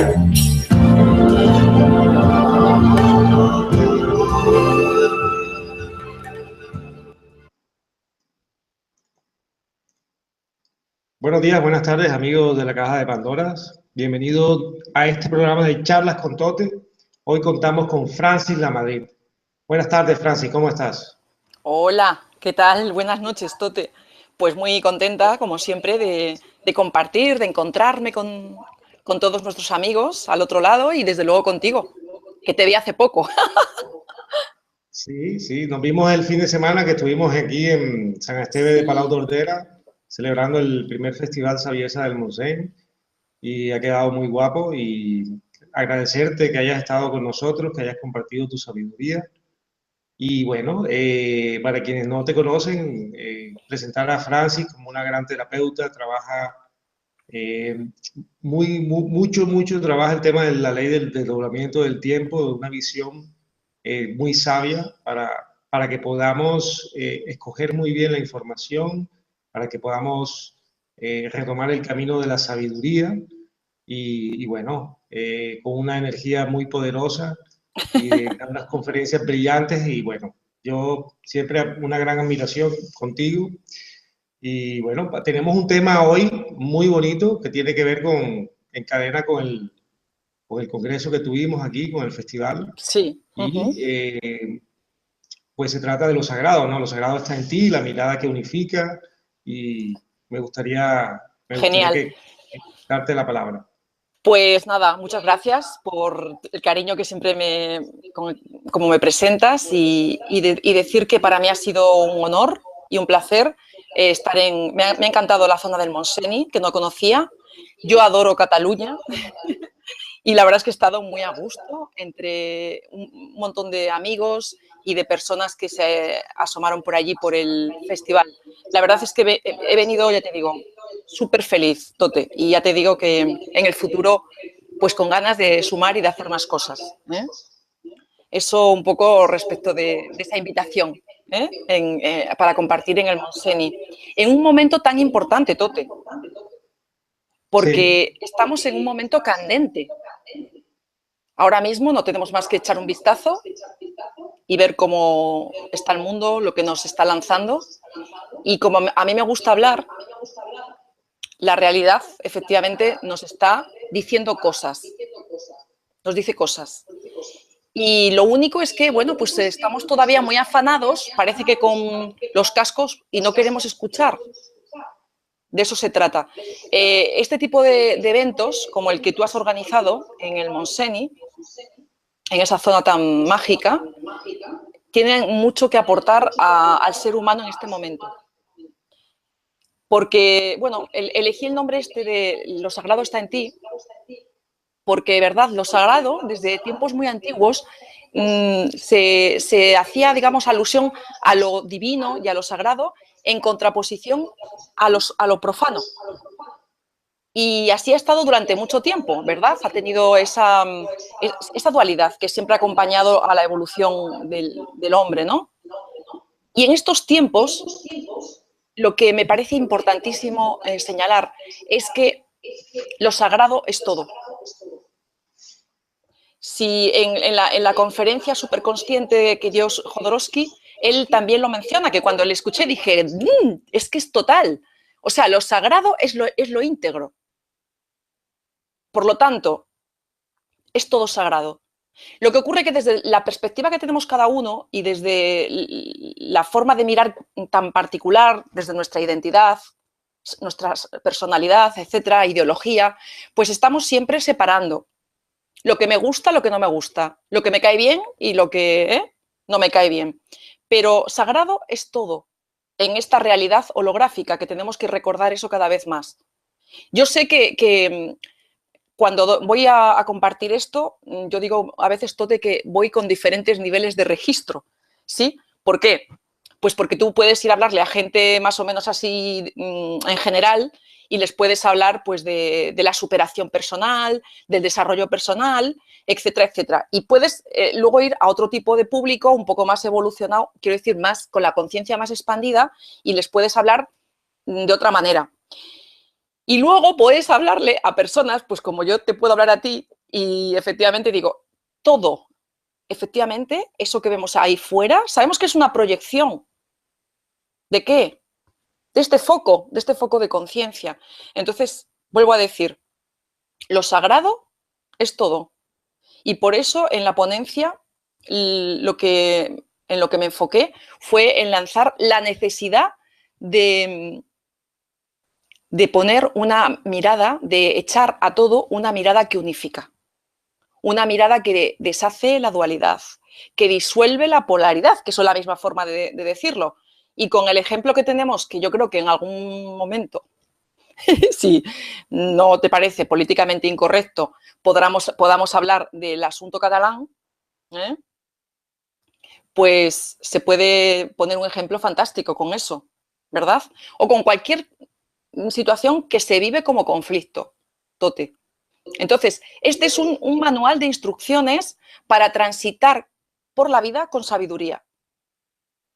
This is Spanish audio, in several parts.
Buenos días, buenas tardes, amigos de la Caja de Pandoras. Bienvenidos a este programa de Charlas con Tote. Hoy contamos con Francis Lamadrid. Buenas tardes, Francis, ¿cómo estás? Hola, ¿qué tal? Buenas noches, Tote. Pues muy contenta, como siempre, de compartir, de encontrarme con todos nuestros amigos al otro lado y desde luego contigo, que te vi hace poco. Sí, nos vimos el fin de semana que estuvimos aquí en San Esteve de Palau d'Ordera celebrando el primer festival Saviesa del Montseny y ha quedado muy guapo y agradecerte que hayas estado con nosotros, que hayas compartido tu sabiduría. Y bueno, para quienes no te conocen, presentar a Francis como una gran terapeuta, trabaja mucho trabaja el tema de la ley del desdoblamiento del tiempo, de una visión muy sabia para que podamos escoger muy bien la información, para que podamos retomar el camino de la sabiduría y bueno, con una energía muy poderosa y de unas conferencias brillantes y bueno, yo siempre una gran admiración contigo. Y bueno, tenemos un tema hoy muy bonito que tiene que ver en cadena con el congreso que tuvimos aquí, con el festival. Sí. Y pues se trata de lo sagrado, ¿no? Lo sagrado está en ti, la mirada que unifica y me gustaría Genial. que darte la palabra. Pues nada, muchas gracias por el cariño que siempre como me presentas y decir que para mí ha sido un honor y un placer estar me ha encantado la zona del Montseny, que no conocía. Yo adoro Cataluña y la verdad es que he estado muy a gusto entre un montón de amigos y de personas que se asomaron por allí por el festival. La verdad es que he venido, ya te digo, súper feliz, Tote, y ya te digo que en el futuro, pues con ganas de sumar y de hacer más cosas. Eso un poco respecto de esa invitación para compartir en el Montseny. En un momento tan importante, Tote, Sí, porque estamos en un momento candente. Ahora mismo no tenemos más que echar un vistazo y ver cómo está el mundo, lo que nos está lanzando. Y como a mí me gusta hablar, la realidad efectivamente nos está diciendo cosas, nos dice cosas. Y lo único es que, bueno, pues estamos todavía muy afanados, parece que con los cascos y no queremos escuchar. De eso se trata. Este tipo de eventos, como el que tú has organizado en el Montseny, en esa zona tan mágica, tienen mucho que aportar al ser humano en este momento. Porque, bueno, elegí el nombre este de Lo sagrado está en ti, porque, verdad, lo sagrado, desde tiempos muy antiguos, se hacía, digamos, alusión a lo divino y a lo sagrado en contraposición a lo profano. Y así ha estado durante mucho tiempo, ¿verdad? Ha tenido esa dualidad que siempre ha acompañado a la evolución del hombre, ¿no? Y en estos tiempos, lo que me parece importantísimo señalar es que lo sagrado es todo. Si en la conferencia superconsciente que dio Jodorowsky, él también lo menciona, que cuando le escuché dije, es que es total. O sea, lo sagrado es lo íntegro. Por lo tanto, es todo sagrado. Lo que ocurre es que desde la perspectiva que tenemos cada uno y desde la forma de mirar tan particular, desde nuestra identidad, nuestra personalidad, etcétera, ideología, pues estamos siempre separando lo que me gusta, lo que no me gusta, lo que me cae bien y lo que no me cae bien. Pero sagrado es todo en esta realidad holográfica que tenemos que recordar eso cada vez más. Yo sé que cuando voy a compartir esto, yo digo a veces, Tote, que voy con diferentes niveles de registro, ¿sí? ¿Por qué? Pues porque tú puedes ir a hablarle a gente más o menos así en general y les puedes hablar pues de la superación personal, del desarrollo personal, etcétera, etcétera. Y puedes luego ir a otro tipo de público un poco más evolucionado, quiero decir, más con la conciencia más expandida y les puedes hablar de otra manera. Y luego puedes hablarle a personas, pues como yo te puedo hablar a ti, Y efectivamente digo, todo, efectivamente, eso que vemos ahí fuera, sabemos que es una proyección. ¿De qué? De este foco de conciencia. Entonces, vuelvo a decir, lo sagrado es todo. Y por eso en la ponencia en lo que me enfoqué fue en lanzar la necesidad de poner una mirada, de echar a todo una mirada que unifica. Una mirada que deshace la dualidad, que disuelve la polaridad, que es la misma forma de decirlo. Y con el ejemplo que tenemos, que yo creo que en algún momento, si no te parece políticamente incorrecto, podamos hablar del asunto catalán, ¿eh? Pues se puede poner un ejemplo fantástico con eso, ¿verdad? O con cualquier situación que se vive como conflicto, Tote. Entonces, este es un manual de instrucciones para transitar por la vida con sabiduría.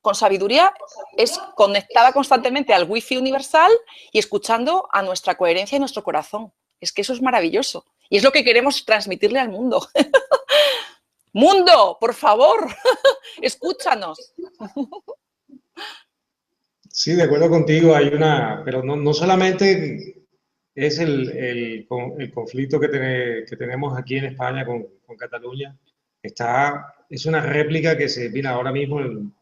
Con sabiduría es conectada constantemente al wifi universal y escuchando a nuestra coherencia y nuestro corazón. Es que eso es maravilloso. Y es lo que queremos transmitirle al mundo. ¡Mundo, por favor! Escúchanos. Sí, de acuerdo contigo, hay una, pero no solamente es el conflicto que tenemos aquí en España con Cataluña, es una réplica que se viene ahora mismo en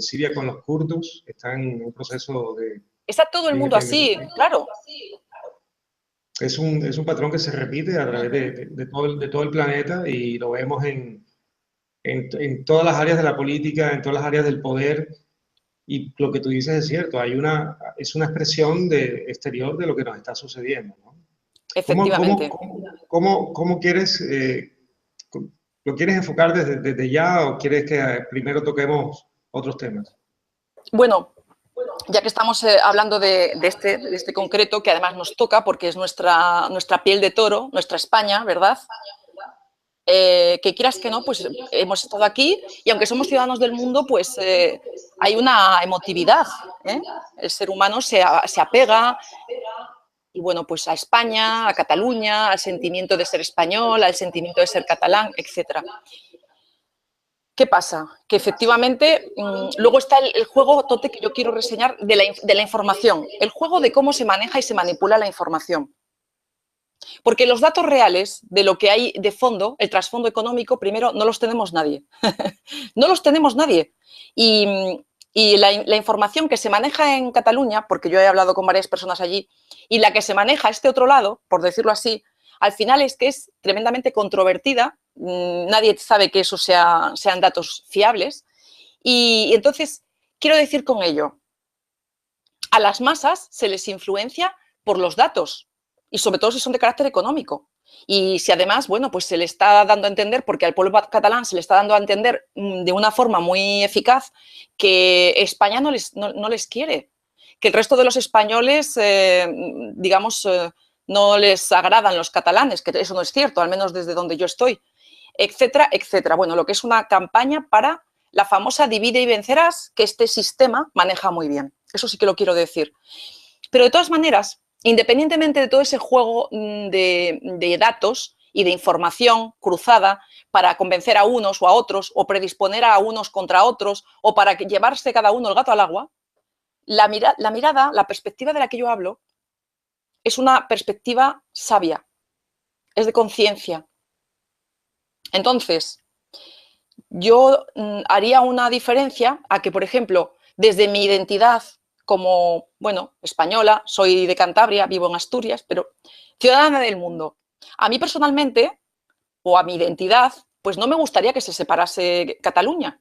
Siria con los kurdos, están en un proceso de... Está todo el mundo así, claro. Es un patrón que se repite a través de todo el planeta y lo vemos en todas las áreas de la política, en todas las áreas del poder. Y lo que tú dices es cierto, es una expresión exterior de lo que nos está sucediendo, ¿no? Efectivamente. ¿Cómo quieres, lo quieres enfocar desde ya o quieres que primero toquemos otros temas? Bueno, ya que estamos hablando de este concreto, que además nos toca porque es nuestra piel de toro, nuestra España, ¿verdad? Que quieras que no, pues hemos estado aquí y aunque somos ciudadanos del mundo, pues hay una emotividad, ¿eh? El ser humano se apega y bueno, pues a España, a Cataluña, al sentimiento de ser español, al sentimiento de ser catalán, etcétera. ¿Qué pasa? Que efectivamente luego está el juego, Tote, que yo quiero reseñar de la información, el juego de cómo se maneja y se manipula la información. Porque los datos reales de lo que hay de fondo, el trasfondo económico, primero, no los tenemos nadie. No los tenemos nadie. Y la información que se maneja en Cataluña, porque yo he hablado con varias personas allí, y la que se maneja a este otro lado, por decirlo así, al final es que es tremendamente controvertida. Nadie sabe que eso sean datos fiables. Y entonces, quiero decir con ello, a las masas se les influencia por los datos y sobre todo si son de carácter económico. Y si además, bueno, pues se le está dando a entender, porque al pueblo catalán se le está dando a entender de una forma muy eficaz que España no les quiere, que el resto de los españoles, digamos, no les agradan los catalanes, que eso no es cierto, al menos desde donde yo estoy, etcétera, etcétera. Bueno, lo que es una campaña para la famosa divide y vencerás, que este sistema maneja muy bien. Eso sí que lo quiero decir. Pero de todas maneras, independientemente de todo ese juego de datos y de información cruzada para convencer a unos o a otros o predisponer a unos contra otros o para llevarse cada uno el gato al agua, la mirada, la perspectiva de la que yo hablo es una perspectiva sabia, es de conciencia. Entonces, yo haría una diferencia a que, por ejemplo, desde mi identidad como, bueno, española, soy de Cantabria, vivo en Asturias, pero ciudadana del mundo. A mí personalmente, o a mi identidad, pues no me gustaría que se separase Cataluña.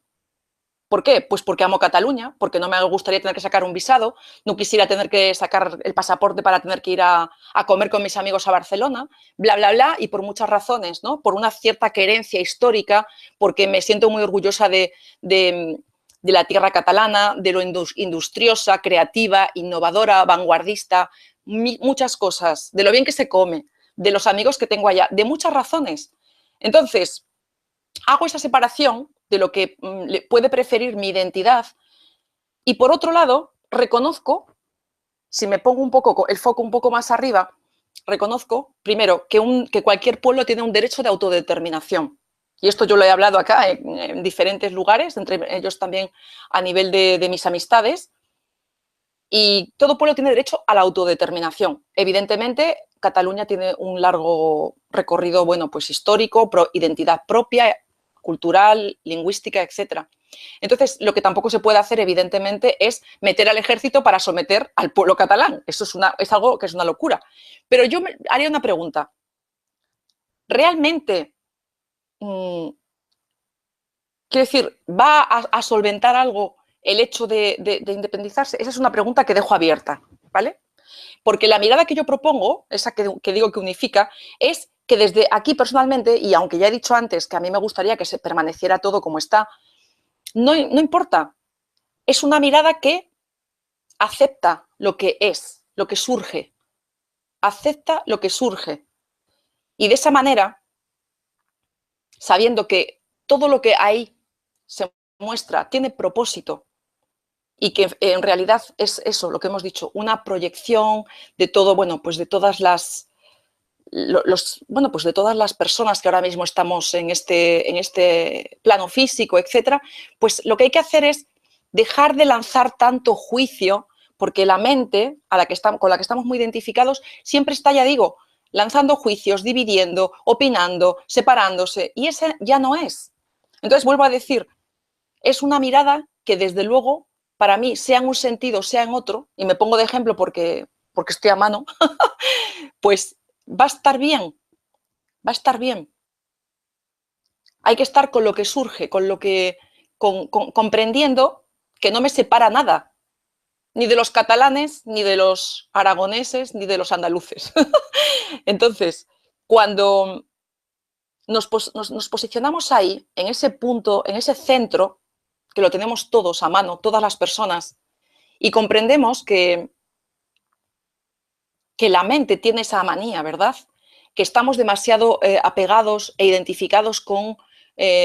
¿Por qué? Pues porque amo Cataluña, porque no me gustaría tener que sacar un visado, no quisiera tener que sacar el pasaporte para tener que ir a comer con mis amigos a Barcelona, bla, bla, bla, y por muchas razones, ¿no? Por una cierta querencia histórica, porque me siento muy orgullosa de la tierra catalana, de lo industriosa, creativa, innovadora, vanguardista, muchas cosas, de lo bien que se come, de los amigos que tengo allá, de muchas razones. Entonces, hago esa separación de lo que puede preferir mi identidad y, por otro lado, reconozco, si me pongo un poco el foco un poco más arriba, reconozco, primero, que cualquier pueblo tiene un derecho de autodeterminación. Y esto yo lo he hablado acá en diferentes lugares, entre ellos también a nivel de mis amistades. Y todo pueblo tiene derecho a la autodeterminación. Evidentemente, Cataluña tiene un largo recorrido, bueno, pues histórico, identidad propia, cultural, lingüística, etcétera. Entonces, lo que tampoco se puede hacer, evidentemente, es meter al ejército para someter al pueblo catalán. Eso es algo que es una locura. Pero yo haría una pregunta. ¿Realmente, quiero decir, va a solventar algo el hecho de independizarse? Esa es una pregunta que dejo abierta, ¿vale? Porque la mirada que yo propongo, esa que digo que unifica, es que desde aquí personalmente, y aunque ya he dicho antes que a mí me gustaría que se permaneciera todo como está, no importa. Es una mirada que acepta lo que es, lo que surge. Acepta lo que surge. Y de esa manera, sabiendo que todo lo que ahí se muestra tiene propósito y que en realidad es eso, lo que hemos dicho, una proyección de todo, bueno, pues de todas las bueno, pues de todas las personas que ahora mismo estamos en este plano físico, etcétera, pues lo que hay que hacer es dejar de lanzar tanto juicio, porque la mente con la que estamos muy identificados siempre está, ya digo, lanzando juicios, dividiendo, opinando, separándose, y ese ya no es. Entonces, vuelvo a decir, es una mirada que desde luego, para mí, sea en un sentido, sea en otro, y me pongo de ejemplo porque estoy a mano, pues va a estar bien, va a estar bien. Hay que estar con lo que surge, comprendiendo que no me separa nada, ni de los catalanes, ni de los aragoneses, ni de los andaluces. Entonces, cuando nos posicionamos ahí, en ese punto, en ese centro, que lo tenemos todos a mano, todas las personas, y comprendemos que la mente tiene esa manía, ¿verdad? Que estamos demasiado apegados e identificados con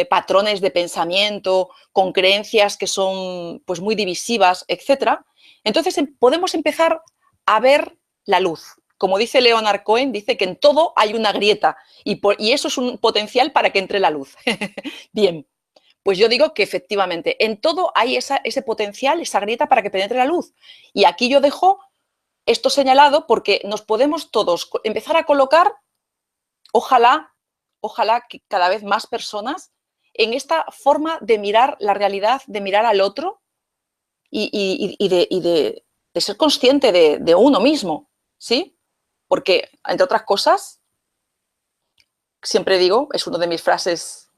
patrones de pensamiento, con creencias que son pues muy divisivas, etcétera. Entonces podemos empezar a ver la luz. Como dice Leonard Cohen, dice que en todo hay una grieta y eso es un potencial para que entre la luz. Bien, pues yo digo que efectivamente en todo hay ese potencial, esa grieta para que penetre la luz. Y aquí yo dejo esto señalado porque nos podemos todos empezar a colocar, ojalá que cada vez más personas, en esta forma de mirar la realidad, de mirar al otro y de ser consciente de uno mismo, ¿sí? Porque, entre otras cosas, siempre digo, es una de mis frases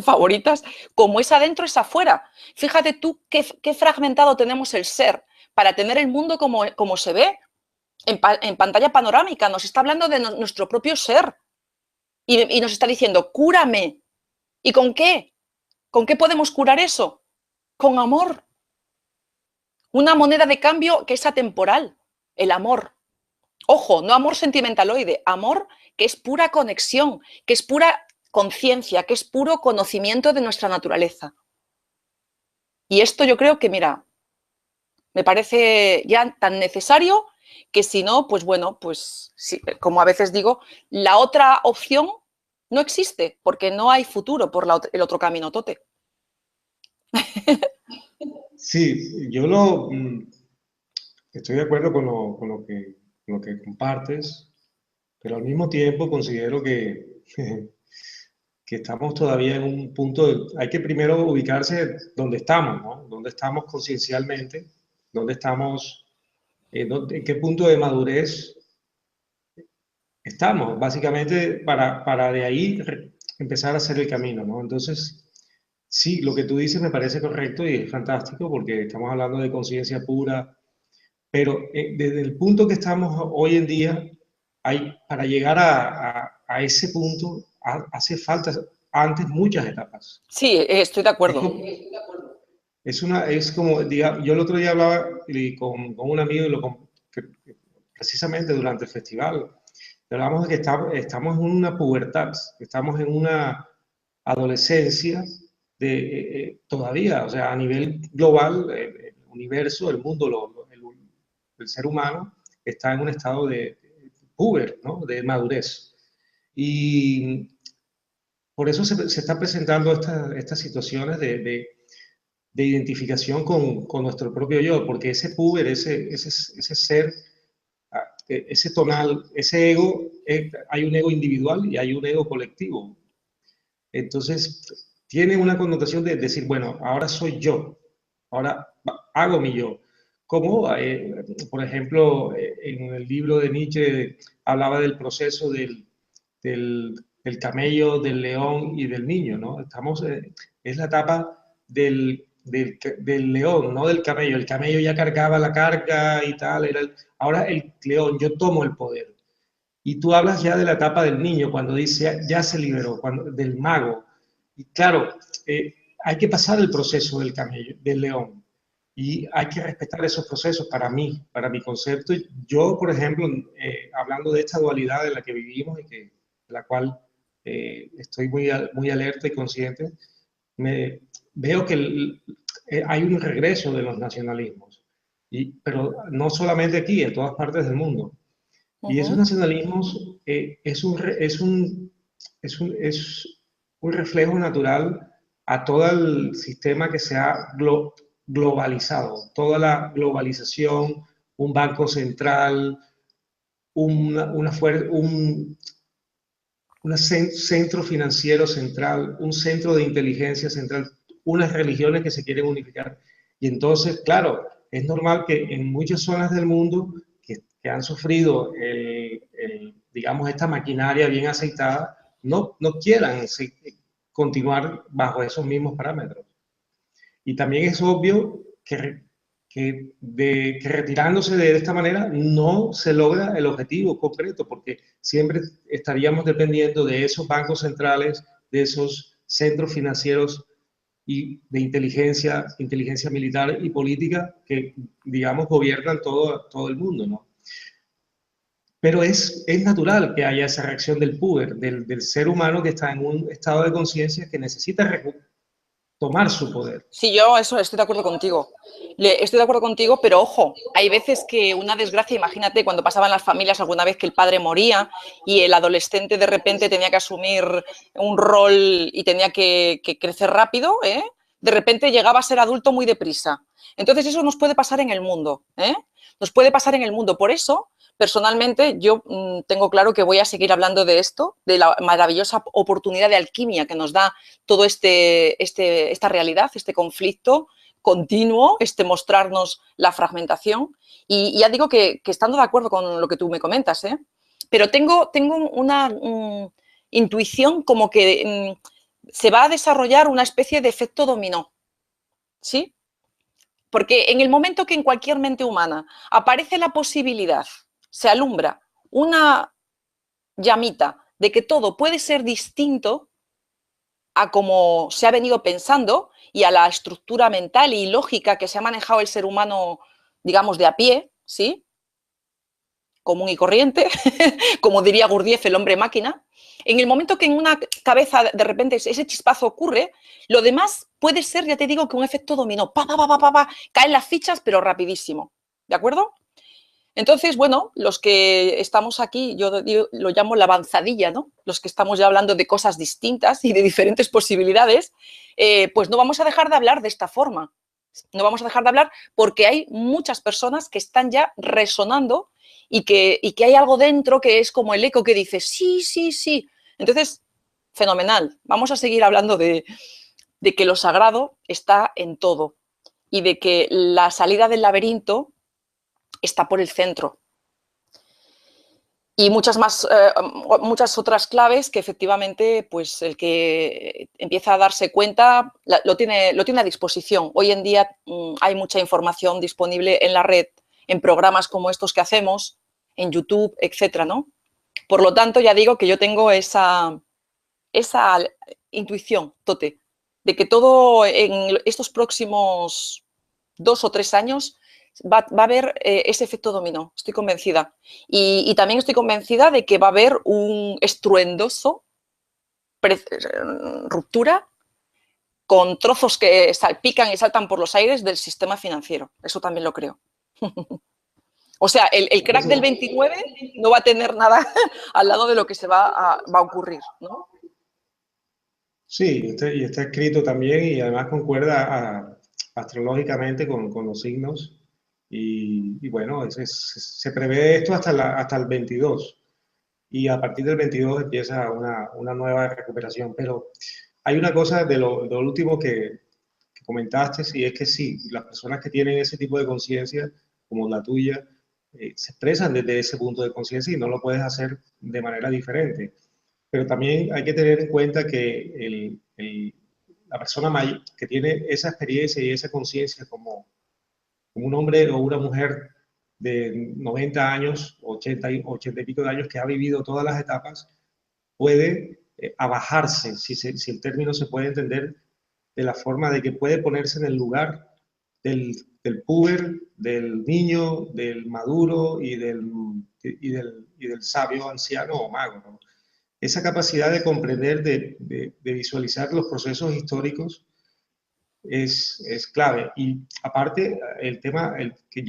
favoritas, como es adentro es afuera. Fíjate tú qué fragmentado tenemos el ser para tener el mundo como se ve, en pantalla panorámica, nos está hablando de nuestro propio ser y nos está diciendo, cúrame. ¿Y con qué? ¿Con qué podemos curar eso? Con amor. Una moneda de cambio que es atemporal, el amor. Ojo, no amor sentimentaloide, amor que es pura conexión, que es pura conciencia, que es puro conocimiento de nuestra naturaleza. Y esto yo creo que, mira, me parece ya tan necesario que si no, pues bueno, pues sí, como a veces digo, la otra opción no existe porque no hay futuro por el otro camino, Tote. Sí, estoy de acuerdo con lo que compartes, pero al mismo tiempo considero que estamos todavía en un punto hay que primero ubicarse donde estamos, ¿no? Donde estamos conciencialmente, donde estamos, en qué punto de madurez estamos, básicamente para de ahí empezar a hacer el camino, ¿no? Entonces, sí, lo que tú dices me parece correcto y es fantástico porque estamos hablando de conciencia pura, pero desde el punto que estamos hoy en día, para llegar a ese punto hace falta antes muchas etapas. Sí, estoy de Es acuerdo. como, es como yo el otro día hablaba con un amigo precisamente durante el festival, hablamos de que estamos en una pubertad, estamos en una adolescencia todavía, o sea, a nivel global, el universo, el mundo, el ser humano está en un estado puber, ¿no? De madurez. Y por eso se están presentando estas situaciones de identificación con nuestro propio yo, porque ese puber, ese ser, ese tonal, ese ego, hay un ego individual y hay un ego colectivo. Entonces, tiene una connotación de decir, bueno, ahora soy yo, ahora hago mi yo. Como, por ejemplo, en el libro de Nietzsche hablaba del proceso del camello, del león y del niño, ¿no? Es la etapa del león, no del camello. El camello ya cargaba la carga y tal, ahora el león, yo tomo el poder. Y tú hablas ya de la etapa del niño, cuando dice ya se liberó, del mago. Y claro, hay que pasar el proceso del camello, del león. Y hay que respetar esos procesos para mí, para mi concepto. Yo, por ejemplo, hablando de esta dualidad en la que vivimos y de la cual estoy muy alerta y consciente, veo que hay un regreso de los nacionalismos. Pero no solamente aquí, en todas partes del mundo. Y esos nacionalismos es un reflejo natural a todo el sistema que se ha globalizado, toda la globalización, un banco central, un centro financiero central, un centro de inteligencia central, unas religiones que se quieren unificar. Y entonces, claro, es normal que en muchas zonas del mundo que han sufrido, digamos, esta maquinaria bien aceitada, no quieran continuar bajo esos mismos parámetros. Y también es obvio que retirándose de esta manera no se logra el objetivo concreto, porque siempre estaríamos dependiendo de esos bancos centrales, de esos centros financieros y de inteligencia militar y política que, digamos, gobiernan todo el mundo, ¿no? Pero es natural que haya esa reacción del puber, del ser humano que está en un estado de conciencia que necesita tomar su poder. Sí, yo eso estoy de acuerdo contigo. Estoy de acuerdo contigo, pero ojo, hay veces que una desgracia, imagínate cuando pasaban las familias alguna vez que el padre moría y el adolescente de repente tenía que asumir un rol y tenía que crecer rápido, ¿eh? De repente llegaba a ser adulto muy deprisa. Entonces eso nos puede pasar en el mundo, ¿eh? Nos puede pasar en el mundo. Por eso, personalmente, yo tengo claro que voy a seguir hablando de esto, de la maravillosa oportunidad de alquimia que nos da todo esta realidad, este conflicto continuo, mostrarnos la fragmentación. Y ya digo que estando de acuerdo con lo que tú me comentas, ¿eh? Pero tengo una intuición como que se va a desarrollar una especie de efecto dominó, ¿sí? Porque en el momento que en cualquier mente humana aparece la posibilidad, se alumbra una llamita de que todo puede ser distinto a como se ha venido pensando y a la estructura mental y lógica que se ha manejado el ser humano, digamos, de a pie, ¿sí? Común y corriente, como diría Gurdjieff, el hombre máquina. En el momento que en una cabeza de repente ese chispazo ocurre, lo demás puede ser, ya te digo, que un efecto dominó. Caen las fichas, pero rapidísimo. ¿De acuerdo? Entonces, bueno, los que estamos aquí, yo lo llamo la avanzadilla, ¿no? Los que estamos ya hablando de cosas distintas y de diferentes posibilidades, pues no vamos a dejar de hablar de esta forma. No vamos a dejar de hablar porque hay muchas personas que están ya resonando y que hay algo dentro que es como el eco que dice sí, sí, sí. Entonces, fenomenal. Vamos a seguir hablando de que lo sagrado está en todo y de que la salida del laberinto está por el centro. Y muchas otras claves que efectivamente pues el que empieza a darse cuenta lo tiene a disposición. Hoy en día hay mucha información disponible en la red, en programas como estos que hacemos, en YouTube, etcétera, ¿no? Por lo tanto, ya digo que yo tengo esa intuición, Tote, de que todo en estos próximos 2 o 3 años va a haber ese efecto dominó, estoy convencida. Y también estoy convencida de que va a haber un estruendoso ruptura con trozos que salpican y saltan por los aires del sistema financiero. Eso también lo creo. O sea, el crack del 29 no va a tener nada al lado de lo que se va a ocurrir, ¿no? Sí, y está escrito también y además concuerda astrológicamente con los signos. Y bueno, se prevé esto hasta el 22 y a partir del 22 empieza una nueva recuperación. Pero hay una cosa de lo último que comentaste, y es que sí, las personas que tienen ese tipo de conciencia, como la tuya, se expresan desde ese punto de conciencia y no lo puedes hacer de manera diferente. Pero también hay que tener en cuenta que la persona mayor que tiene esa experiencia y esa conciencia como un hombre o una mujer de 90 años, 80 y pico de años, que ha vivido todas las etapas, puede abajarse, si el término se puede entender, de la forma de que puede ponerse en el lugar del puber, del niño, del maduro y del sabio anciano o mago, ¿no? Esa capacidad de comprender, de visualizar los procesos históricos es clave. Y aparte, el tema, que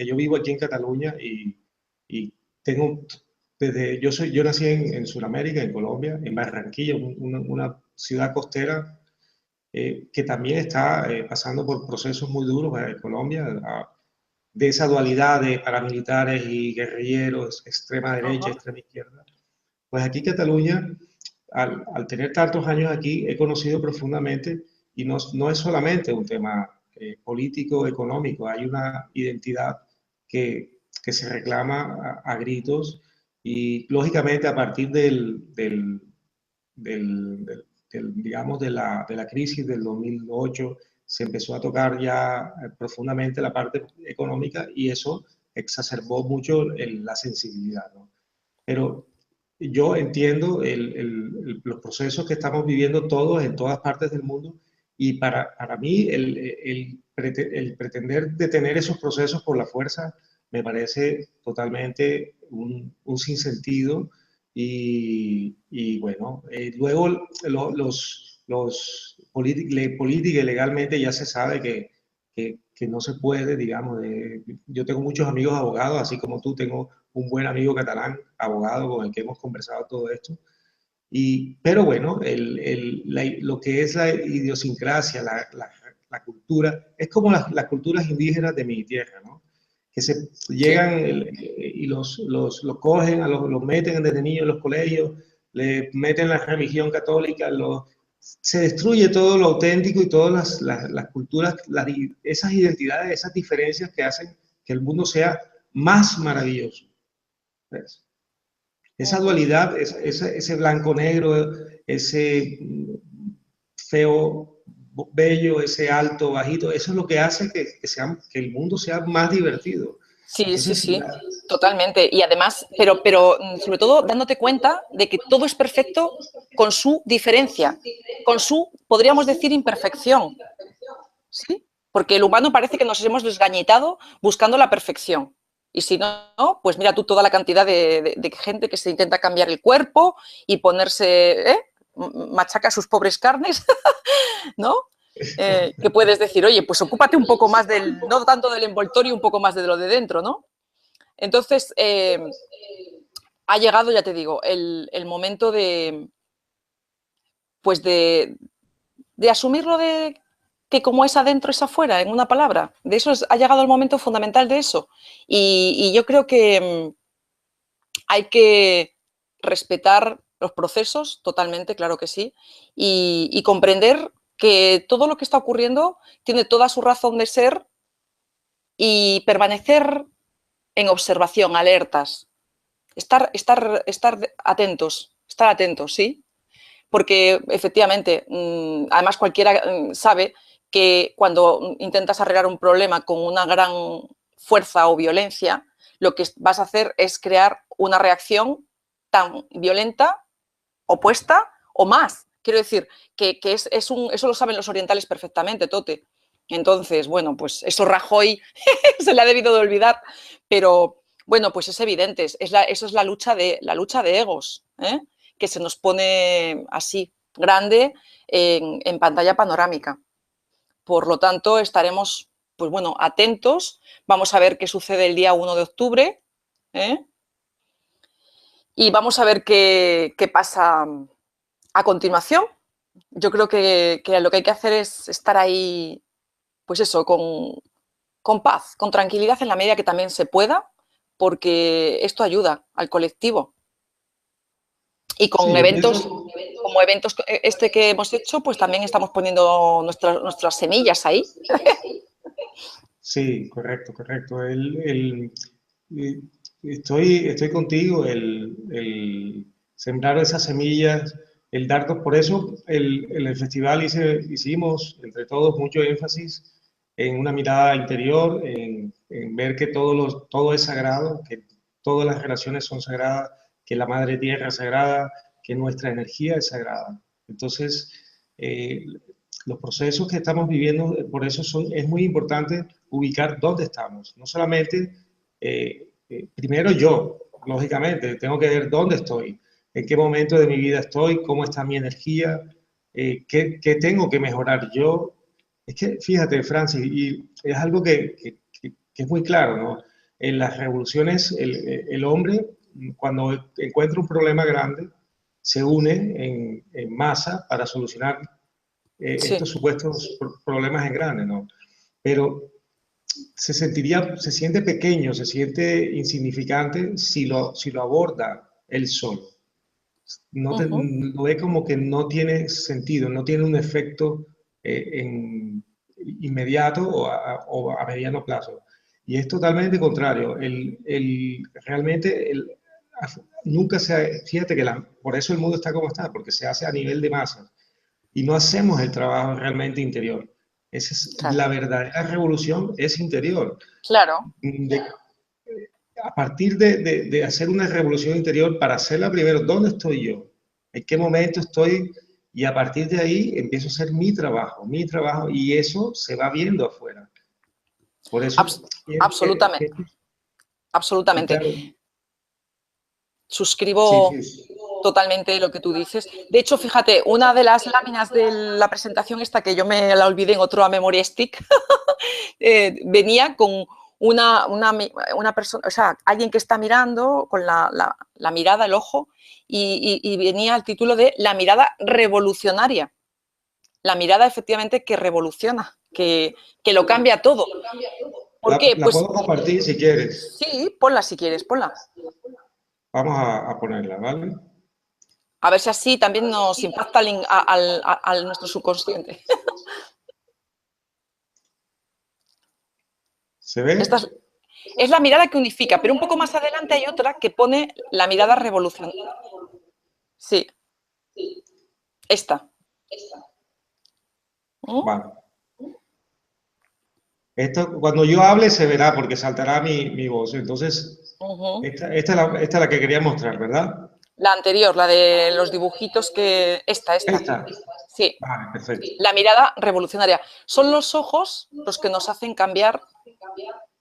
yo vivo aquí en Cataluña y tengo, yo nací en Sudamérica, en Colombia, en Barranquilla, una ciudad costera que también está pasando por procesos muy duros en Colombia, de esa dualidad de paramilitares y guerrilleros, extrema derecha, extrema izquierda. Pues aquí Cataluña, al tener tantos años aquí, he conocido profundamente y no es solamente un tema político, económico, hay una identidad que se reclama a gritos y lógicamente a partir digamos, de la crisis del 2008 se empezó a tocar ya profundamente la parte económica y eso exacerbó mucho la sensibilidad, ¿no? Pero yo entiendo los procesos que estamos viviendo todos en todas partes del mundo y para mí el pretender detener esos procesos por la fuerza me parece totalmente un sinsentido y bueno, luego política y legalmente ya se sabe que no se puede, digamos, yo tengo muchos amigos abogados, así como tú, tengo un buen amigo catalán, abogado, con el que hemos conversado todo esto. Pero bueno, lo que es la idiosincrasia, la cultura, es como las culturas indígenas de mi tierra, ¿no? Que se Sí. llegan y los cogen, los meten desde niños en los colegios, le meten la religión católica, se destruye todo lo auténtico y todas las culturas, esas identidades, esas diferencias que hacen que el mundo sea más maravilloso. ¿Ves? Esa dualidad, ese blanco-negro, ese feo, bello, ese alto, bajito, eso es lo que hace que el mundo sea más divertido. Sí, sí, Entonces, sí, totalmente. Y además, pero sobre todo dándote cuenta de que todo es perfecto con su diferencia, con su, podríamos decir, imperfección. ¿Sí? Porque el humano parece que nos hemos desgañitado buscando la perfección. Y si no, pues mira tú toda la cantidad de gente que se intenta cambiar el cuerpo y ponerse, machaca sus pobres carnes, ¿no? Que puedes decir, oye, pues ocúpate un poco más no tanto del envoltorio, un poco más de lo de dentro, ¿no? Entonces, ha llegado, ya te digo, el momento pues de asumirlo de que como es adentro es afuera, en una palabra. De eso ha llegado el momento fundamental de eso. Y yo creo que hay que respetar los procesos, totalmente, claro que sí, y comprender que todo lo que está ocurriendo tiene toda su razón de ser y permanecer en observación, alertas, estar atentos, ¿sí? Porque efectivamente, además cualquiera sabe que cuando intentas arreglar un problema con una gran fuerza o violencia, lo que vas a hacer es crear una reacción tan violenta, opuesta o más. Quiero decir, que eso lo saben los orientales perfectamente, Tote. Entonces, bueno, pues eso Rajoy se le ha debido de olvidar, pero bueno, pues es evidente, eso es la lucha de egos, ¿eh? Que se nos pone así, grande, en pantalla panorámica. Por lo tanto, estaremos pues bueno, atentos. Vamos a ver qué sucede el día 1 de octubre. Y vamos a ver qué pasa a continuación. Yo creo que lo que hay que hacer es estar ahí, pues eso, con paz, con tranquilidad en la medida que también se pueda, porque esto ayuda al colectivo. Y con Sí, yo eventos, pienso, como eventos este que hemos hecho, pues también estamos poniendo nuestras semillas ahí. sí, correcto, correcto. Eh, estoy contigo, el sembrar esas semillas, el dar, por eso en el festival hicimos entre todos mucho énfasis en una mirada interior, en ver que todo es sagrado, que todas las relaciones son sagradas, que la madre tierra es sagrada, que nuestra energía es sagrada. Entonces, eh, los procesos que estamos viviendo, por eso es muy importante ubicar dónde estamos. No solamente, primero yo, lógicamente, tengo que ver dónde estoy, en qué momento de mi vida estoy, cómo está mi energía, qué tengo que mejorar yo. Es que, fíjate, Francis, y es algo que es muy claro, ¿no? En las revoluciones, el hombre, cuando encuentra un problema grande, se une en masa para solucionar Sí. estos supuestos problemas en grande, ¿no? Pero se siente pequeño, se siente insignificante si lo aborda él solo. Lo ve como que no tiene sentido, no tiene un efecto inmediato o a mediano plazo. Y es totalmente contrario. Realmente nunca fíjate que por eso el mundo está como está, porque se hace a nivel de masas y no hacemos el trabajo realmente interior. Claro. La verdadera revolución es interior. Claro. De, a partir de hacer una revolución interior, para hacerla primero, ¿dónde estoy yo? ¿En qué momento estoy? Y a partir de ahí empiezo a hacer mi trabajo, y eso se va viendo afuera. Por eso, Abs absolutamente. y Absolutamente. claro, sí, Suscribo sí, totalmente lo que tú dices. De hecho, fíjate, una de las láminas de la presentación esta, que yo me la olvidé en otro a Memoria Stick, venía con una persona, o sea, alguien que está mirando con la mirada, el ojo, y venía el título de La mirada revolucionaria. La mirada efectivamente que revoluciona, que lo cambia todo. ¿Por qué? la Pues puedo compartir si quieres. sí, ponla si quieres, ponla. Vamos a ponerla, ¿vale? A ver si así también nos impacta al nuestro subconsciente. ¿Se ve? Esta es la mirada que unifica, pero un poco más adelante hay otra que pone la mirada revolucionaria. Sí, esta. Vale. Esto, cuando yo hable se verá porque saltará mi voz. Entonces, esta es la que quería mostrar, ¿verdad? La anterior, la de los dibujitos que... Esta. Esta. Sí, Vale, perfecto. la mirada revolucionaria. Son los ojos los que nos hacen cambiar,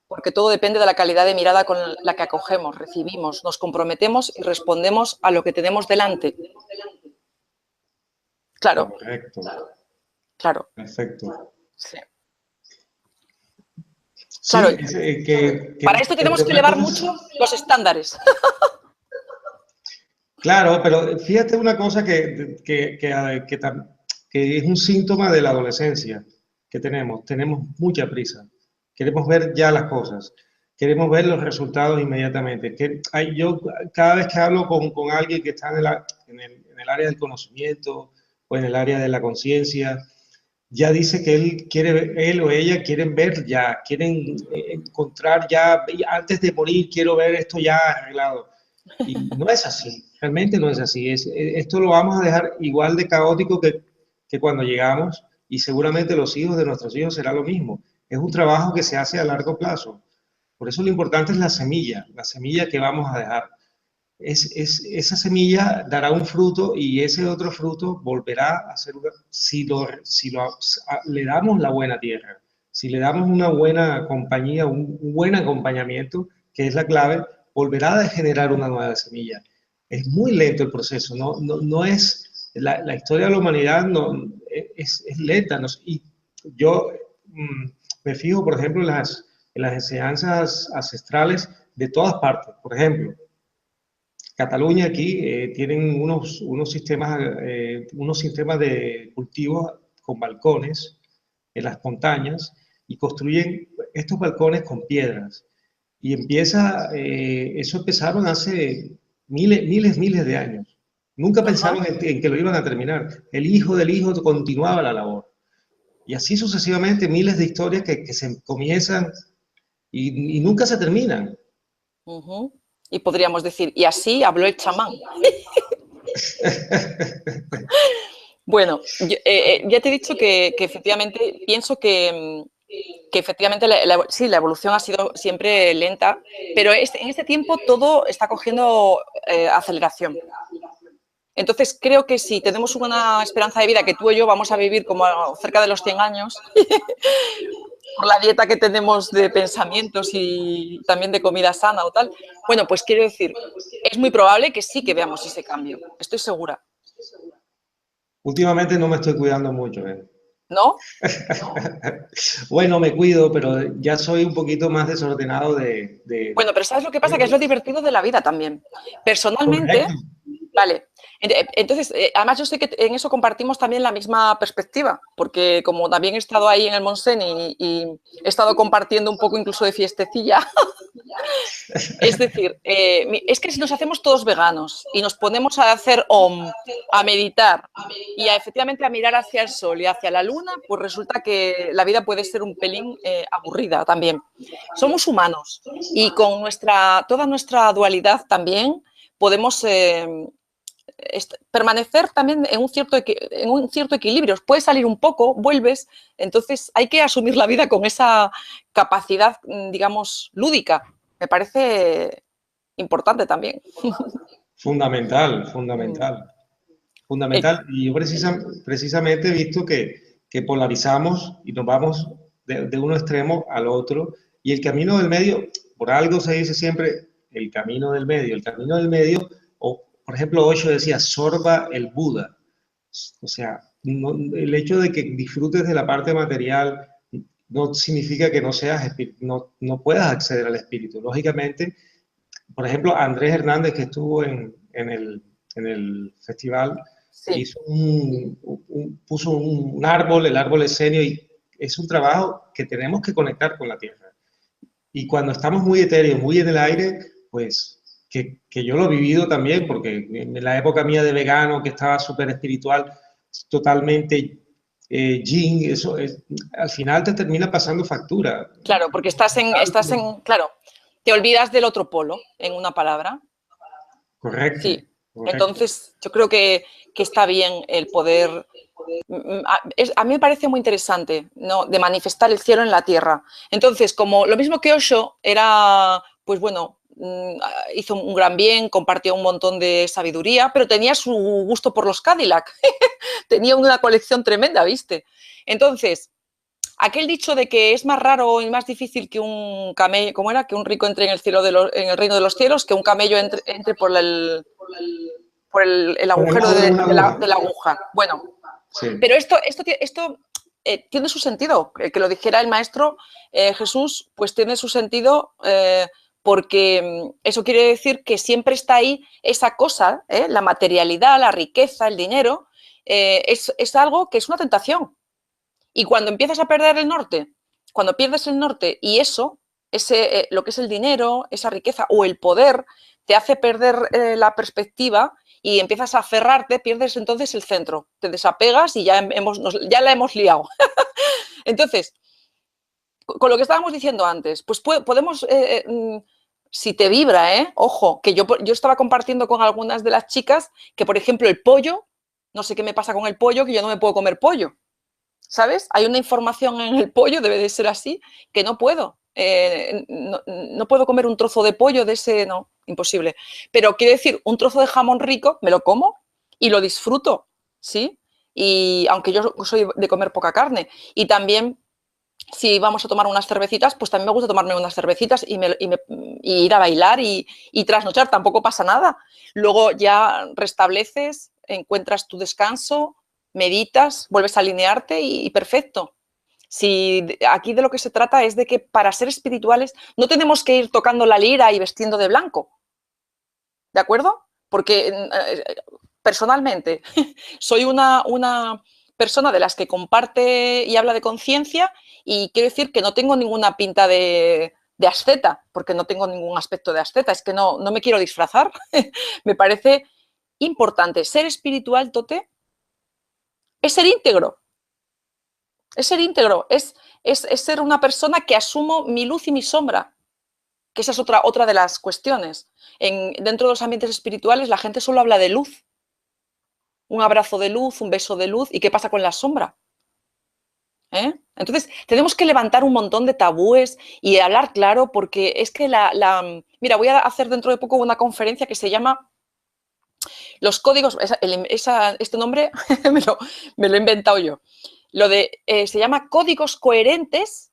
porque todo depende de la calidad de mirada con la que acogemos, recibimos, nos comprometemos y respondemos a lo que tenemos delante. Claro, Correcto. claro. Perfecto. Sí. Claro, Sí, para esto tenemos entre que otras elevar cosas, mucho los estándares. claro, pero fíjate una cosa que es un síntoma de la adolescencia que tenemos. Tenemos mucha prisa. Queremos ver ya las cosas. Queremos ver los resultados inmediatamente. Yo cada vez que hablo con alguien que está en el área del conocimiento o en el área de la conciencia, ya dice que él o ella quieren ver ya, quieren encontrar ya, antes de morir quiero ver esto ya arreglado. Y no es así, realmente no es así. Esto lo vamos a dejar igual de caótico que cuando llegamos, y seguramente los hijos de nuestros hijos será lo mismo. Es un trabajo que se hace a largo plazo. Por eso lo importante es la semilla que vamos a dejar. Esa semilla dará un fruto, y ese otro fruto volverá a ser le damos la buena tierra, si le damos una buena compañía, un buen acompañamiento, que es la clave, volverá a generar una nueva semilla. Es muy lento el proceso, no es, la historia de la humanidad no, es lenta. Y yo me fijo, por ejemplo, en las enseñanzas ancestrales de todas partes. Por ejemplo, Cataluña aquí tienen unos sistemas de cultivos con balcones en las montañas y construyen estos balcones con piedras. Y eso empezaron hace miles de años. Nunca Ajá. pensaron en que lo iban a terminar. El hijo del hijo continuaba la labor. Y así sucesivamente miles de historias que se comienzan y nunca se terminan. Ujú. Y podríamos decir, y así habló el chamán. Bueno, ya te he dicho que efectivamente pienso que efectivamente sí, la evolución ha sido siempre lenta, pero en este tiempo todo está cogiendo aceleración. Entonces creo que si tenemos una esperanza de vida, que tú y yo vamos a vivir como cerca de los 100 años, por la dieta que tenemos de pensamientos y también de comida sana o tal, bueno, pues quiero decir, es muy probable que sí que veamos ese cambio, estoy segura. Últimamente no me estoy cuidando mucho. ¿No? Bueno, me cuido, pero ya soy un poquito más desordenado Bueno, pero ¿sabes lo que pasa? Que es lo divertido de la vida también. Personalmente, Correcto. vale. Entonces, además yo sé que en eso compartimos también la misma perspectiva, porque como también he estado ahí en el Montseny y he estado compartiendo un poco incluso de fiestecilla, es decir, es que si nos hacemos todos veganos y nos ponemos a hacer OM, a meditar y efectivamente a mirar hacia el sol y hacia la luna, pues resulta que la vida puede ser un pelín aburrida también. Somos humanos y con toda nuestra dualidad también podemos permanecer también en un cierto equilibrio. Puedes salir un poco, vuelves, entonces hay que asumir la vida con esa capacidad, digamos, lúdica. Me parece importante también. Fundamental, Mm. fundamental, fundamental. Y yo precisamente he visto que polarizamos y nos vamos de un extremo al otro. Y el camino del medio, por algo se dice siempre el camino del medio. El camino del medio, o por ejemplo, Osho decía, sorba el Buda. O sea, el hecho de que disfrutes de la parte material no significa que no no puedas acceder al espíritu. Lógicamente, por ejemplo, Andrés Hernández, que estuvo en el festival, Sí, puso un árbol, el árbol escenio, y es un trabajo que tenemos que conectar con la tierra. Y cuando estamos muy etéreos, muy en el aire, pues que yo lo he vivido también, porque en la época mía de vegano, que estaba súper espiritual, totalmente yin, al final te termina pasando factura. claro, porque claro, te olvidas del otro polo, en una palabra. Correcto, Sí, correcto. entonces yo creo que está bien el poder. A mí me parece muy interesante, ¿no? De manifestar el cielo en la tierra. Entonces, como lo mismo que Osho era, pues bueno, hizo un gran bien, compartió un montón de sabiduría, pero tenía su gusto por los Cadillac. Tenía una colección tremenda, ¿viste? Entonces, aquel dicho de que es más raro y más difícil que un camello, ¿cómo era? Que un rico entre en el cielo en el reino de los cielos, que un camello entre por el Por el agujero ojo de una de aguja. la aguja. Bueno, Sí. pero esto tiene su sentido. Que lo dijera el maestro Jesús, pues tiene su sentido porque eso quiere decir que siempre está ahí esa cosa, la materialidad, la riqueza, el dinero, es algo que es una tentación. Y cuando empiezas a perder el norte, cuando pierdes el norte y lo que es el dinero, esa riqueza o el poder, te hace perder la perspectiva y empiezas a aferrarte, pierdes entonces el centro, te desapegas y ya la hemos liado. Entonces, con lo que estábamos diciendo antes, pues podemos, si te vibra, ojo, que yo estaba compartiendo con algunas de las chicas que, por ejemplo, el pollo, no sé qué me pasa con el pollo, que yo no me puedo comer pollo. ¿Sabes? Hay una información en el pollo, debe de ser así, que no puedo. No puedo comer un trozo de pollo de ese, no, imposible. Pero quiero decir, un trozo de jamón rico, me lo como y lo disfruto, ¿sí? Y aunque yo soy de comer poca carne. Y también, si vamos a tomar unas cervecitas, pues también me gusta tomarme unas cervecitas y ir a bailar y trasnochar, tampoco pasa nada. Luego ya restableces, encuentras tu descanso, meditas, vuelves a alinearte y perfecto. Si aquí de lo que se trata es de que para ser espirituales no tenemos que ir tocando la lira y vestiendo de blanco, ¿de acuerdo? Porque personalmente soy una persona de las que comparte y habla de conciencia y quiero decir que no tengo ninguna pinta de asceta, porque no tengo ningún aspecto de asceta, es que no me quiero disfrazar. Me parece importante. Ser espiritual, Tote, es ser íntegro. Es ser íntegro, es ser una persona que asumo mi luz y mi sombra, que esa es otra de las cuestiones. Dentro de los ambientes espirituales la gente solo habla de luz. Un abrazo de luz, un beso de luz, ¿y qué pasa con la sombra? Entonces, tenemos que levantar un montón de tabúes y hablar claro, porque es que mira, voy a hacer dentro de poco una conferencia que se llama Los códigos, este nombre me lo he inventado yo. Se llama Códigos Coherentes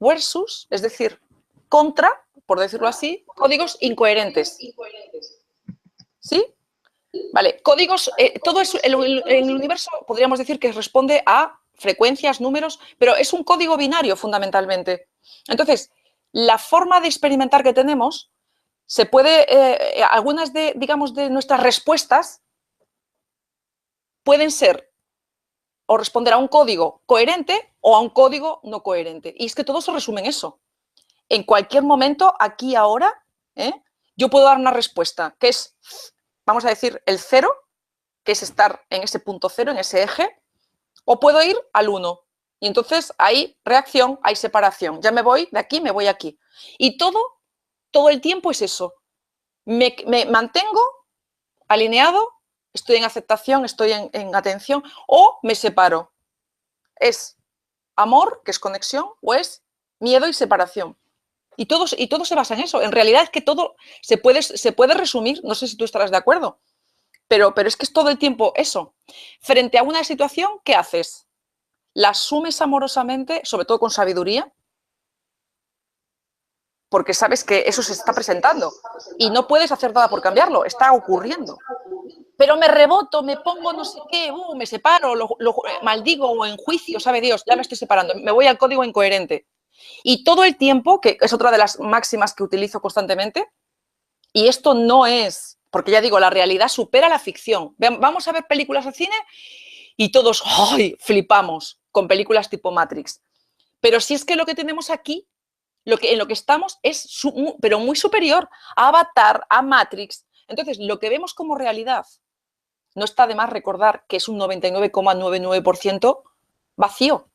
versus, es decir, contra, por decirlo así, códigos incoherentes. ¿Sí? Vale, códigos, todo es el universo, podríamos decir que responde a frecuencias, números, pero es un código binario fundamentalmente. Entonces, la forma de experimentar que tenemos, se puede, algunas digamos, de nuestras respuestas pueden ser o responder a un código coherente o a un código no coherente. Y es que todo se resume en eso. En cualquier momento, aquí ahora, yo puedo dar una respuesta que es, vamos a decir, el 0, que es estar en ese punto 0, en ese eje, o puedo ir al 1. Y entonces hay reacción, hay separación. Ya me voy de aquí, me voy aquí. Y todo el tiempo es eso. Me mantengo alineado, estoy en aceptación, estoy en atención, o me separo. Es amor, que es conexión, o es miedo y separación. Y todo se basa en eso. En realidad es que todo se puede resumir, no sé si tú estarás de acuerdo, pero es que es todo el tiempo eso. Frente a una situación, ¿qué haces? La asumes amorosamente, sobre todo con sabiduría, porque sabes que eso se está presentando y no puedes hacer nada por cambiarlo, está ocurriendo. Pero me reboto, me pongo no sé qué, me separo, lo maldigo o en juicio, sabe Dios, ya me estoy separando, me voy al código incoherente. Y todo el tiempo, que es otra de las máximas que utilizo constantemente, y esto no es, porque ya digo, la realidad supera la ficción. Vamos a ver películas al cine y todos ¡ay!, flipamos con películas tipo Matrix. Pero si es que lo que tenemos aquí, en lo que estamos es pero muy superior a Avatar, a Matrix. Entonces, lo que vemos como realidad, no está de más recordar que es un 99,99% vacío.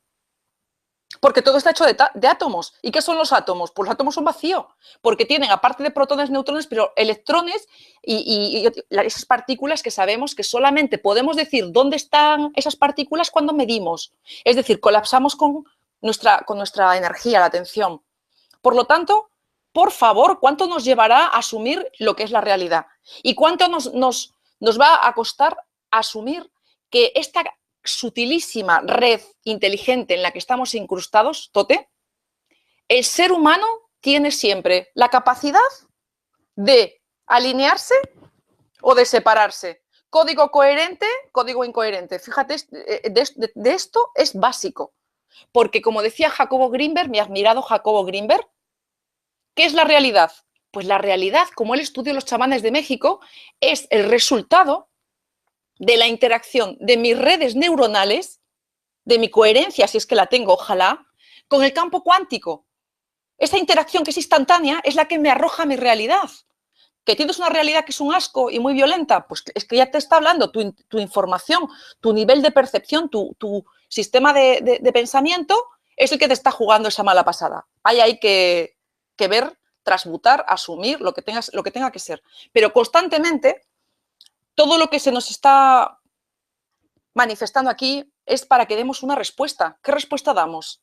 Porque todo está hecho de átomos. ¿Y qué son los átomos? Pues los átomos son vacíos, porque tienen, aparte de protones, neutrones, pero electrones y esas partículas que sabemos que solamente podemos decir dónde están esas partículas cuando medimos. Es decir, colapsamos con nuestra energía, la atención. Por lo tanto, por favor, ¿cuánto nos llevará a asumir lo que es la realidad? ¿Y cuánto nos va a costar asumir que esta sutilísima red inteligente en la que estamos incrustados, Tote, el ser humano tiene siempre la capacidad de alinearse o de separarse? Código coherente, código incoherente. Fíjate, de esto es básico. Porque como decía Jacobo Grinberg, mi admirado Jacobo Grinberg, ¿qué es la realidad? Pues la realidad, como él estudió los chamanes de México, es el resultado de la interacción de mis redes neuronales, de mi coherencia, si es que la tengo, ojalá, con el campo cuántico. Esa interacción que es instantánea es la que me arroja mi realidad. ¿Que tienes una realidad que es un asco y muy violenta? Pues es que ya te está hablando tu información, tu nivel de percepción, tu sistema de pensamiento es el que te está jugando esa mala pasada. Hay que ver, transmutar, asumir lo que tenga que ser. Pero constantemente, todo lo que se nos está manifestando aquí es para que demos una respuesta. ¿Qué respuesta damos?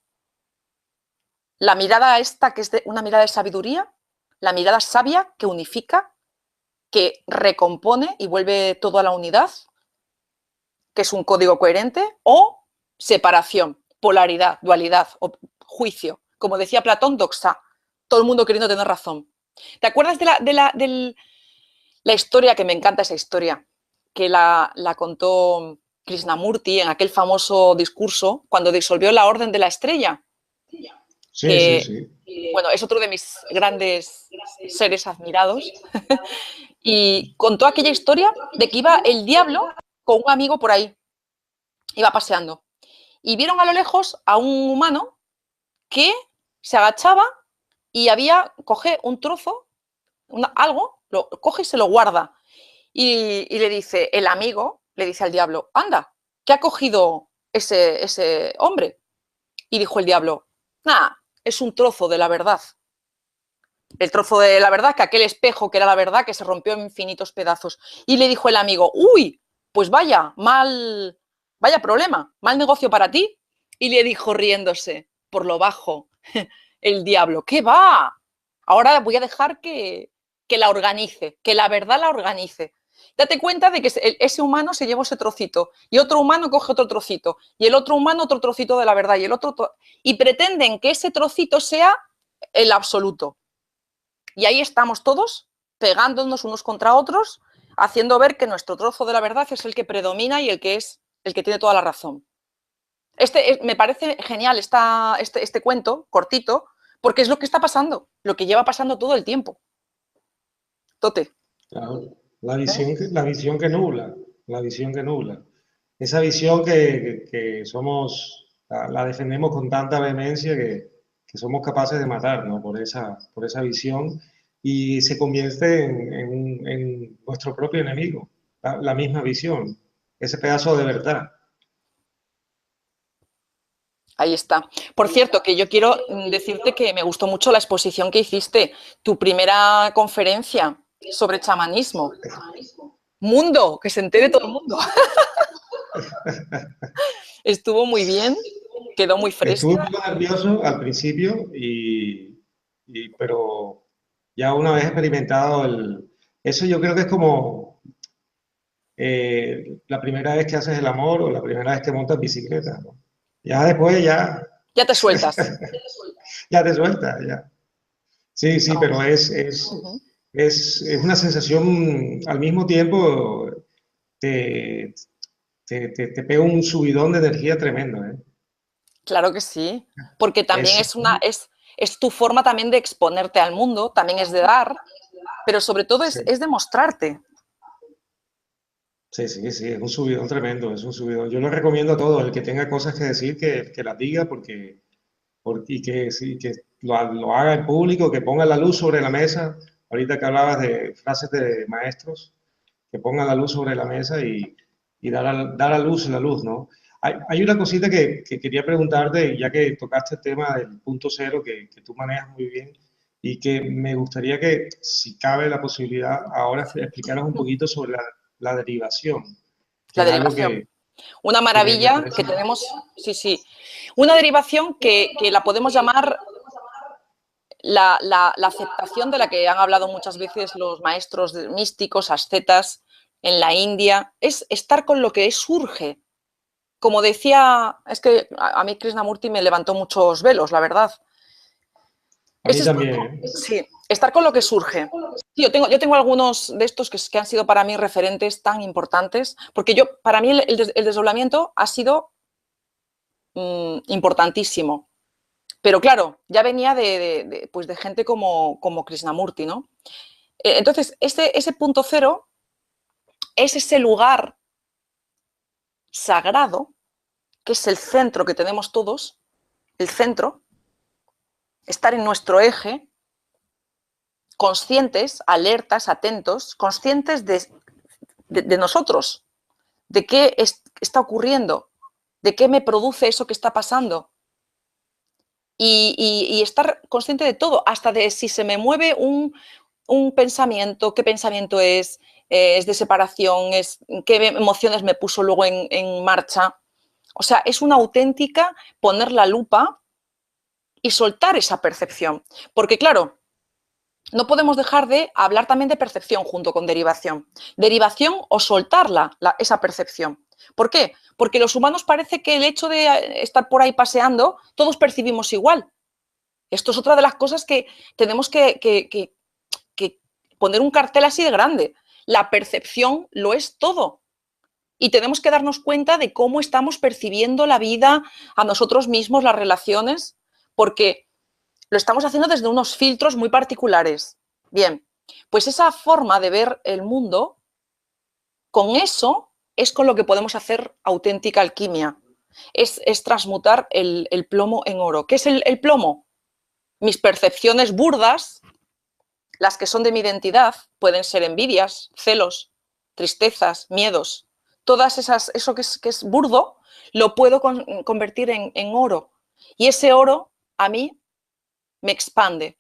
La mirada esta, que es una mirada de sabiduría, la mirada sabia que unifica, que recompone y vuelve todo a la unidad, que es un código coherente, o separación, polaridad, dualidad, o juicio. Como decía Platón, doxa, todo el mundo queriendo tener razón. ¿Te acuerdas de la historia, que me encanta esa historia, que la contó Krishnamurti en aquel famoso discurso cuando disolvió la Orden de la Estrella. Sí, sí. Bueno, es otro de mis grandes seres admirados. Y contó aquella historia de que iba el diablo con un amigo por ahí, iba paseando. Y vieron a lo lejos a un humano que se agachaba y coge un trozo, algo, lo coge y se lo guarda. Y le dice, el amigo le dice al diablo, anda, ¿qué ha cogido ese hombre? Y dijo el diablo, nada, es un trozo de la verdad. El trozo de la verdad, que aquel espejo que era la verdad, que se rompió en infinitos pedazos. Y le dijo el amigo, uy, pues vaya problema, mal negocio para ti. Y le dijo riéndose por lo bajo el diablo, ¿qué va? Ahora voy a dejar que la organice, que la verdad la organice. Date cuenta de que ese humano se llevó ese trocito y otro humano coge otro trocito y el otro humano otro trocito de la verdad y el otro y pretenden que ese trocito sea el absoluto. Y ahí estamos todos pegándonos unos contra otros, haciendo ver que nuestro trozo de la verdad es el que predomina y el que tiene toda la razón. Me parece genial este cuento cortito, porque es lo que está pasando, lo que lleva pasando todo el tiempo. Tote. Claro, la visión que nubla, la visión que nubla. Esa visión que somos, la defendemos con tanta vehemencia que somos capaces de matar, ¿no? Por esa visión y se convierte en nuestro propio enemigo, la misma visión, ese pedazo de verdad. Ahí está. Por cierto, que yo quiero decirte que me gustó mucho la exposición que hiciste, tu primera conferencia sobre chamanismo. Mundo, que se entere todo el mundo. Estuvo muy bien, quedó muy fresca. Estuve un poco nervioso al principio, pero ya una vez experimentado eso yo creo que es como la primera vez que haces el amor o la primera vez que montas bicicleta, ¿no? Ya después Ya te sueltas. ya te sueltas, ya. Sí, sí, No. pero es una sensación, al mismo tiempo te, te pega un subidón de energía tremendo, ¿eh? Claro que sí, porque también Es, es tu forma también de exponerte al mundo, también es de dar, pero sobre todo sí, es de mostrarte. sí, sí, sí, es un subidón tremendo, es un subidón. Yo lo recomiendo a todos, el que tenga cosas que decir, que las diga, y que, sí, que lo haga en público, que ponga la luz sobre la mesa. Ahorita que hablabas de frases de maestros, que ponga la luz sobre la mesa y dar a luz la luz, ¿no? Hay una cosita que quería preguntarte, ya que tocaste el tema del punto cero que tú manejas muy bien, y que me gustaría que, si cabe la posibilidad, ahora explicaras un poquito sobre la derivación, que La es algo derivación. Una que me maravilla parece... que tenemos, sí, sí. Una derivación que la podemos llamar la aceptación de la que han hablado muchas veces los maestros místicos, ascetas en la India, es estar con lo que surge. Como decía, es que a mí Krishnamurti me levantó muchos velos, la verdad. A mí Es estar también, con, ¿eh? sí, estar con lo que surge. Sí, yo tengo algunos de estos que han sido para mí referentes tan importantes, porque para mí el desdoblamiento ha sido importantísimo. Pero claro, ya venía pues de gente como Krishnamurti, ¿no? Entonces, ese punto cero es ese lugar sagrado, que es el centro que tenemos todos, el centro, estar en nuestro eje, conscientes, alertas, atentos, conscientes de nosotros, de qué está ocurriendo, de qué me produce eso que está pasando. Y estar consciente de todo, hasta de si se me mueve un pensamiento, qué pensamiento es de separación, qué emociones me puso luego en marcha. O sea, es una auténtica poner la lupa y soltar esa percepción. Porque claro, no podemos dejar de hablar también de percepción junto con derivación. Derivación o soltarla, esa percepción. ¿Por qué? Porque los humanos parece que el hecho de estar por ahí paseando, todos percibimos igual. Esto es otra de las cosas que tenemos que poner un cartel así de grande. La percepción lo es todo. Y tenemos que darnos cuenta de cómo estamos percibiendo la vida, a nosotros mismos, las relaciones, porque lo estamos haciendo desde unos filtros muy particulares. Bien, pues esa forma de ver el mundo, con eso es con lo que podemos hacer auténtica alquimia. Es transmutar el plomo en oro. ¿Qué es el plomo? Mis percepciones burdas, las que son de mi identidad, pueden ser envidias, celos, tristezas, miedos. Todas esas, eso que es burdo, lo puedo convertir en oro. Y ese oro a mí me expande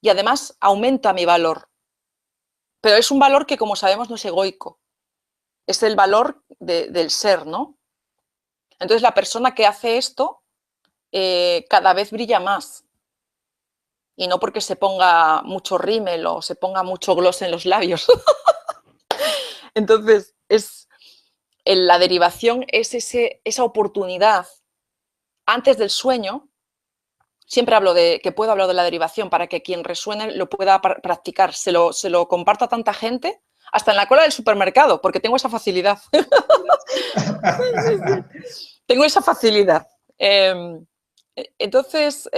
y además aumenta mi valor. Pero es un valor que, como sabemos, no es egoico. Es el valor del ser, ¿no? Entonces, la persona que hace esto cada vez brilla más. Y no porque se ponga mucho rímel o se ponga mucho gloss en los labios. Entonces, la derivación es esa oportunidad antes del sueño. Siempre hablo que puedo hablar de la derivación para que quien resuene lo pueda practicar. Se lo comparto a tanta gente, hasta en la cola del supermercado, porque tengo esa facilidad. Sí. Tengo esa facilidad. Entonces,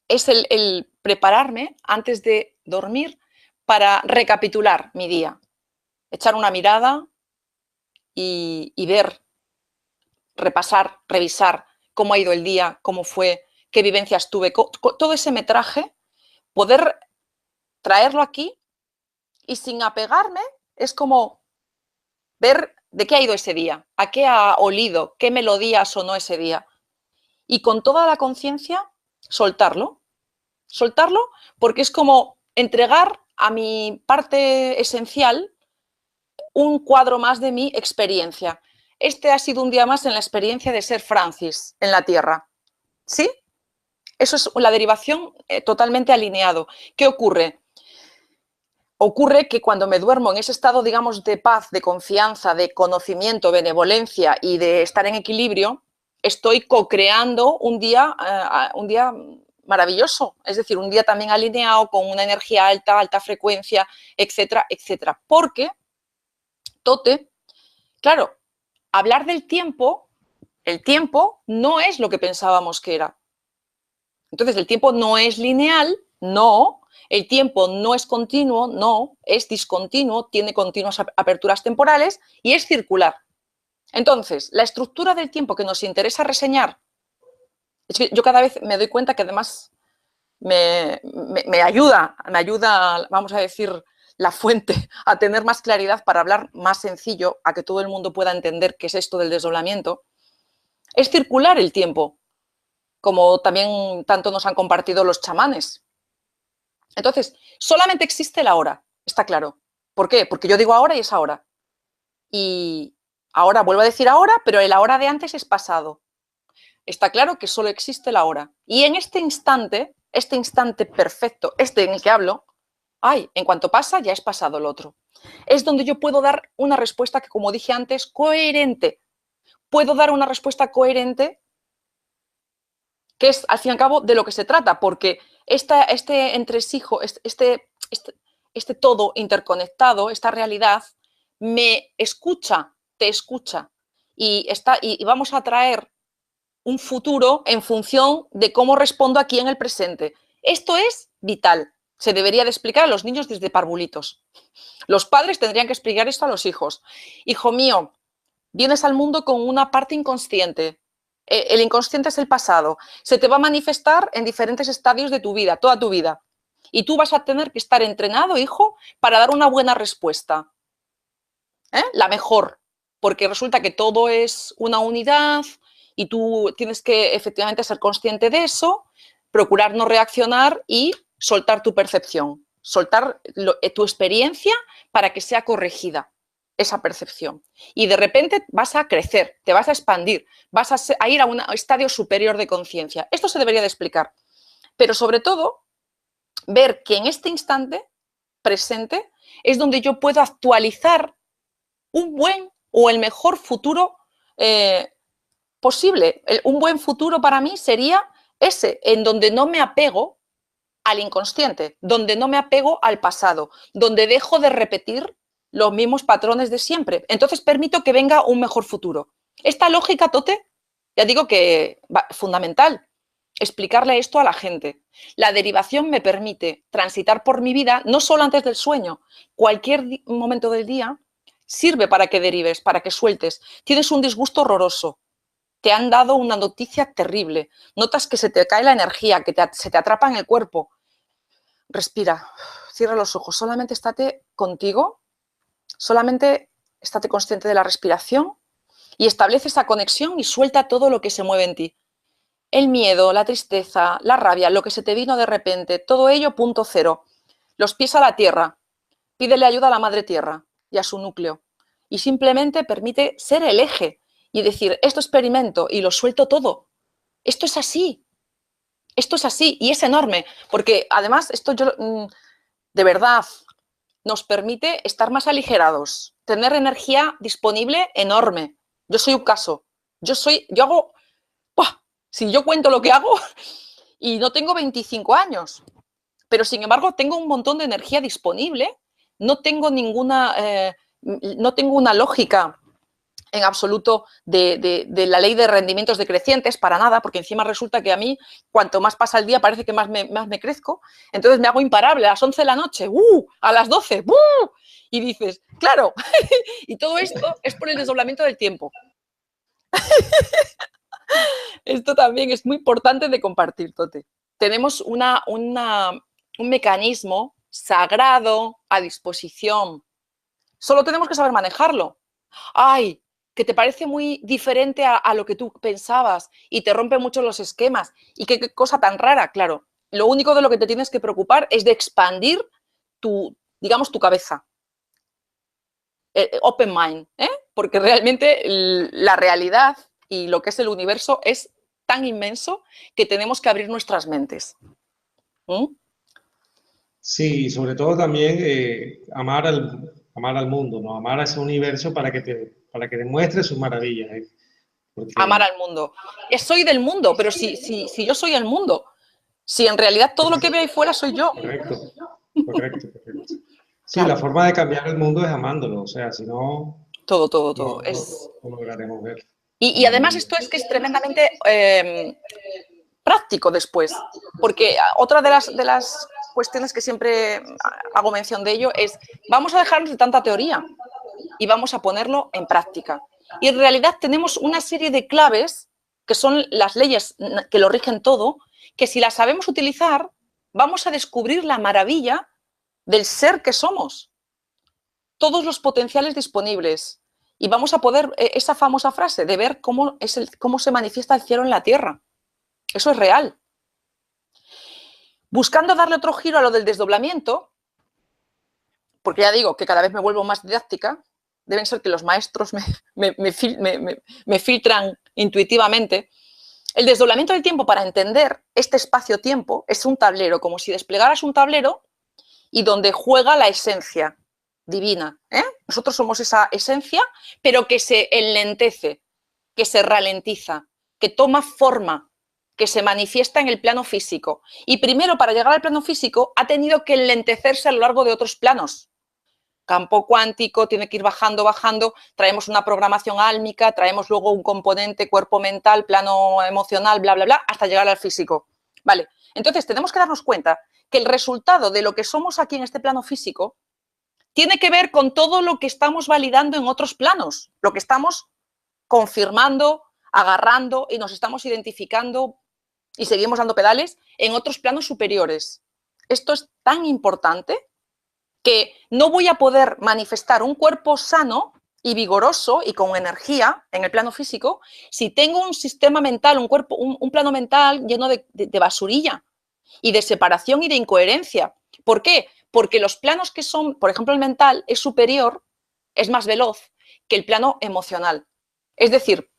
es el prepararme antes de dormir para recapitular mi día, echar una mirada y ver, repasar, revisar cómo ha ido el día, cómo fue, qué vivencias tuve, todo ese metraje, poder traerlo aquí y sin apegarme, es como ver de qué ha ido ese día, a qué ha olido, qué melodía sonó ese día. Y con toda la conciencia, soltarlo porque es como entregar a mi parte esencial un cuadro más de mi experiencia. Este ha sido un día más en la experiencia de ser Francis en la Tierra. ¿Sí? Eso es la derivación totalmente alineado. ¿Qué ocurre? Ocurre que cuando me duermo en ese estado, digamos, de paz, de confianza, de conocimiento, benevolencia y de estar en equilibrio, estoy co-creando un día maravilloso, es decir, un día también alineado con una energía alta, alta frecuencia, etcétera, etcétera. Porque, Tote, claro, hablar del tiempo, el tiempo no es lo que pensábamos que era. Entonces, el tiempo no es lineal, no. El tiempo no es continuo, no. Es discontinuo, tiene continuas aperturas temporales y es circular. Entonces, la estructura del tiempo que nos interesa reseñar, es que yo cada vez me doy cuenta que además me ayuda, vamos a decir, la fuente a tener más claridad para hablar más sencillo, a que todo el mundo pueda entender qué es esto del desdoblamiento, es circular el tiempo, como también tanto nos han compartido los chamanes. Entonces, solamente existe la hora, está claro. ¿Por qué? Porque yo digo ahora y es ahora. Y ahora, vuelvo a decir ahora, pero el ahora de antes es pasado. Está claro que solo existe la hora. Y en este instante perfecto, en el que hablo, en cuanto pasa, ya es pasado el otro. Es donde yo puedo dar una respuesta que, como dije antes, coherente. Puedo dar una respuesta coherente, que es, al fin y al cabo, de lo que se trata, porque este entresijo, este todo interconectado, esta realidad, me escucha, te escucha, y vamos a traer un futuro en función de cómo respondo aquí en el presente. Esto es vital. Se debería de explicar a los niños desde parvulitos. Los padres tendrían que explicar esto a los hijos. Hijo mío, vienes al mundo con una parte inconsciente. El inconsciente es el pasado. Se te va a manifestar en diferentes estadios de tu vida, toda tu vida. Y tú vas a tener que estar entrenado, hijo, para dar una buena respuesta. La mejor. Porque resulta que todo es una unidad y tú tienes que efectivamente ser consciente de eso, procurar no reaccionar y soltar tu percepción, soltar tu experiencia para que sea corregida esa percepción. Y de repente vas a crecer, te vas a expandir, vas a ir a un estadio superior de conciencia. Esto se debería de explicar. Pero sobre todo, ver que en este instante presente es donde yo puedo actualizar un buen o el mejor futuro posible. Un buen futuro para mí sería ese, en donde no me apego al inconsciente, donde no me apego al pasado, donde dejo de repetir los mismos patrones de siempre. Entonces permito que venga un mejor futuro. Esta lógica, Tote, ya digo que es fundamental explicarle esto a la gente. La derivación me permite transitar por mi vida, no solo antes del sueño, cualquier momento del día sirve para que derives, para que sueltes. Tienes un disgusto horroroso, te han dado una noticia terrible, notas que se te cae la energía, que se te atrapa en el cuerpo. Respira, cierra los ojos, solamente estate contigo, solamente estate consciente de la respiración y establece esa conexión y suelta todo lo que se mueve en ti. El miedo, la tristeza, la rabia, lo que se te vino de repente, todo ello punto cero. Los pies a la tierra, pídele ayuda a la madre tierra y a su núcleo. Y simplemente permite ser el eje y decir, esto experimento y lo suelto todo. Esto es así. Esto es así y es enorme. Porque además esto de verdad nos permite estar más aligerados, tener energía disponible enorme. Yo soy un caso. Yo hago... ¡buah! Si yo cuento lo que hago y no tengo 25 años, pero sin embargo tengo un montón de energía disponible, no tengo no tengo una lógica en absoluto de la ley de rendimientos decrecientes, para nada, porque encima resulta que a mí, cuanto más pasa el día, parece que más me crezco, entonces me hago imparable a las 11 de la noche, a las 12, y dices, claro, y todo esto es por el desdoblamiento del tiempo. Esto también es muy importante de compartir, Tote. Tenemos un mecanismo sagrado a disposición. Solo tenemos que saber manejarlo. ¡Ay! Que te parece muy diferente a lo que tú pensabas y te rompe mucho los esquemas. Y qué cosa tan rara, claro. Lo único de lo que te tienes que preocupar es de expandir digamos, tu cabeza. Open mind, ¿eh? Porque realmente la realidad y lo que es el universo es tan inmenso que tenemos que abrir nuestras mentes. Sí, y sobre todo también amar al mundo, ¿no? Amar a ese universo para que te muestre sus maravillas. Porque... Amar al mundo. Soy del mundo, pero si yo soy el mundo, si en realidad todo lo que veo ahí fuera soy yo. Correcto, correcto. Sí, Claro. la forma de cambiar el mundo es amándolo, o sea, si no, Todo. no lograremos ver. Y además esto es que es tremendamente práctico después, porque otra de las cuestiones que siempre hago mención de ello es, vamos a dejarnos de tanta teoría y vamos a ponerlo en práctica. Y en realidad tenemos una serie de claves, que son las leyes que lo rigen todo, que si las sabemos utilizar, vamos a descubrir la maravilla del ser que somos. Todos los potenciales disponibles. Y vamos a poder, esa famosa frase de ver cómo se manifiesta el cielo en la tierra. Eso es real. Buscando darle otro giro a lo del desdoblamiento, porque ya digo que cada vez me vuelvo más didáctica, deben ser que los maestros me filtran intuitivamente. El desdoblamiento del tiempo, para entender este espacio-tiempo, es un tablero, como si desplegaras un tablero y donde juega la esencia divina. Nosotros somos esa esencia, pero que se enlentece, que se ralentiza, que toma forma, que se manifiesta en el plano físico. Y primero, para llegar al plano físico, ha tenido que enlentecerse a lo largo de otros planos. Campo cuántico, tiene que ir bajando, traemos una programación álmica, traemos luego un componente cuerpo mental, plano emocional, bla, bla, bla, hasta llegar al físico. Vale, entonces tenemos que darnos cuenta que el resultado de lo que somos aquí en este plano físico tiene que ver con todo lo que estamos validando en otros planos, lo que estamos confirmando, agarrando y nos estamos identificando y seguimos dando pedales en otros planos superiores. Esto es tan importante que no voy a poder manifestar un cuerpo sano y vigoroso y con energía en el plano físico si tengo un sistema mental, un plano mental lleno de basurilla y de separación y de incoherencia. ¿Por qué? Porque los planos que son, por ejemplo, el mental es superior, es más veloz que el plano emocional. Es decir,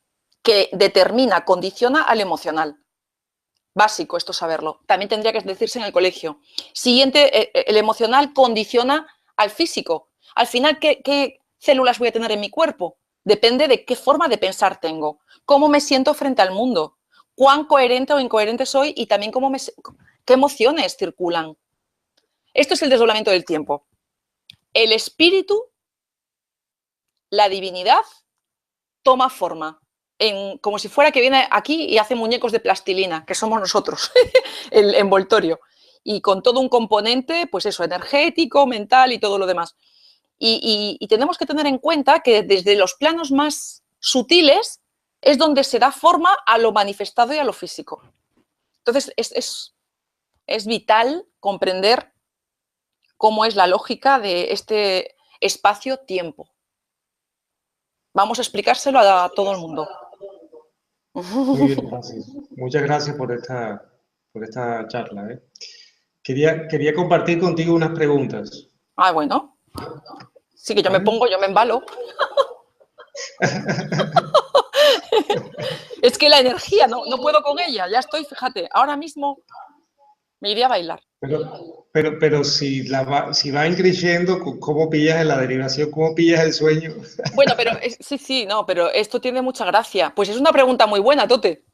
que determina, condiciona al emocional. Básico esto saberlo. También tendría que decirse en el colegio. Siguiente, el emocional condiciona al físico. Al final, ¿qué células voy a tener en mi cuerpo? Depende de qué forma de pensar tengo, cómo me siento frente al mundo, cuán coherente o incoherente soy y también qué emociones circulan. Esto es el desdoblamiento del tiempo. El espíritu la divinidad toma forma, como si fuera que viene aquí y hace muñecos de plastilina, que somos nosotros, el envoltorio, y con todo un componente, pues eso, energético, mental y todo lo demás. Y tenemos que tener en cuenta que desde los planos más sutiles es donde se da forma a lo manifestado y a lo físico. Entonces, es vital comprender cómo es la lógica de este espacio-tiempo. Vamos a explicárselo a todo el mundo. Muy bien, Francis. Muchas gracias por esta charla, ¿eh? Quería compartir contigo unas preguntas. Ah, bueno. Sí, que yo me ¿Vale? pongo, yo me embalo. Es que la energía, no puedo con ella. Ya estoy, fíjate, ahora mismo me iría a bailar. Pero si va increciendo, ¿cómo pillas la derivación? ¿Cómo pillas el sueño? Bueno, pero sí, no, pero esto tiene mucha gracia. Pues es una pregunta muy buena, Tote.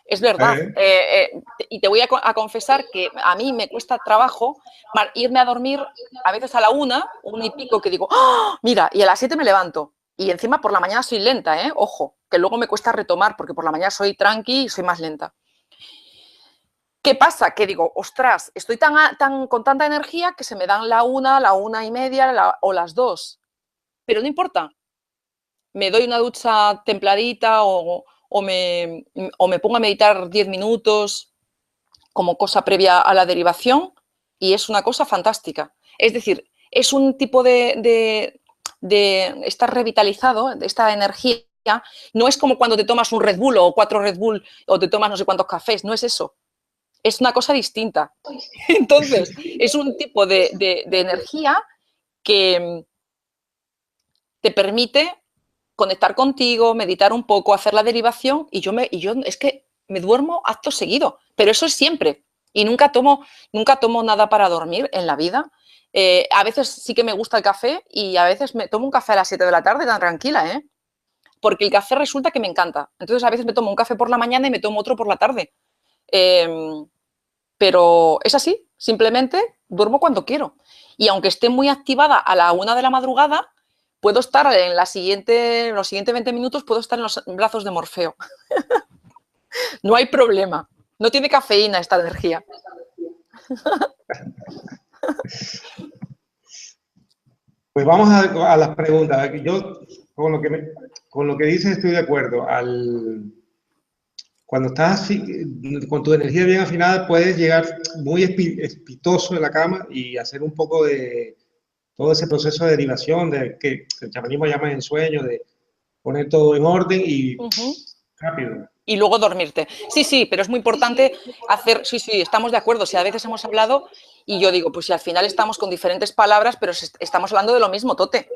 Es verdad. ¿Eh? Y te voy a confesar que a mí me cuesta trabajo irme a dormir a veces a la 1 y pico, que digo, ¡oh! Mira, y a las 7 me levanto. Y encima por la mañana soy lenta, ¿eh? Ojo, que luego me cuesta retomar porque por la mañana soy tranqui y soy más lenta. ¿Qué pasa? Que digo, ostras, estoy con tanta energía que se me dan la 1, la 1:30 o las 2. Pero no importa. Me doy una ducha templadita o me pongo a meditar 10 minutos como cosa previa a la derivación y es una cosa fantástica. Es decir, es un tipo de estar revitalizado, de esta energía. No es como cuando te tomas un Red Bull o 4 Red Bull o te tomas no sé cuántos cafés, no es eso. Es una cosa distinta. Entonces, es un tipo de energía que te permite conectar contigo, meditar un poco, hacer la derivación y yo es que me duermo acto seguido, pero eso es siempre y nunca tomo nada para dormir en la vida. A veces sí que me gusta el café y a veces me tomo un café a las 7 de la tarde tan tranquila, ¿eh? Porque el café resulta que me encanta. Entonces a veces me tomo un café por la mañana y me tomo otro por la tarde. Pero es así, simplemente duermo cuando quiero. Y aunque esté muy activada a la 1 de la madrugada, puedo estar en los siguientes 20 minutos, puedo estar en los brazos de Morfeo. No hay problema. No tiene cafeína esta energía. Pues vamos a las preguntas. Yo con lo que dices estoy de acuerdo. Cuando estás con tu energía bien afinada, puedes llegar muy espitoso de la cama y hacer un poco de todo ese proceso de derivación, de que el chamanismo llama ensueño, de poner todo en orden y rápido. Y luego dormirte. Sí, pero es muy importante hacer, sí, estamos de acuerdo. Si a veces hemos hablado y yo digo, pues si al final estamos con diferentes palabras, pero estamos hablando de lo mismo, Tote.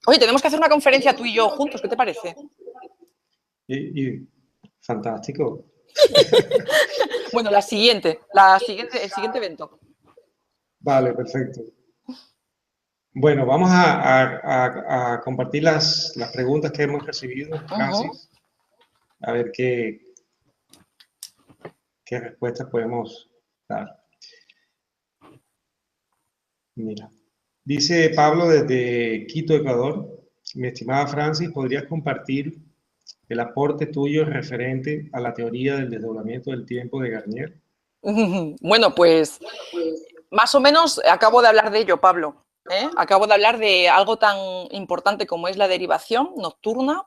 Oye, tenemos que hacer una conferencia tú y yo juntos, ¿qué te parece? Fantástico. Bueno, el siguiente evento. Vale, perfecto. Bueno, vamos a compartir las preguntas que hemos recibido, Francis. A ver qué respuestas podemos dar. Mira, dice Pablo desde Quito, Ecuador. Mi estimada Francis, ¿podrías compartir el aporte tuyo referente a la teoría del desdoblamiento del tiempo de Garnier? Bueno, pues más o menos acabo de hablar de ello, Pablo. Acabo de hablar de algo tan importante como es la derivación nocturna,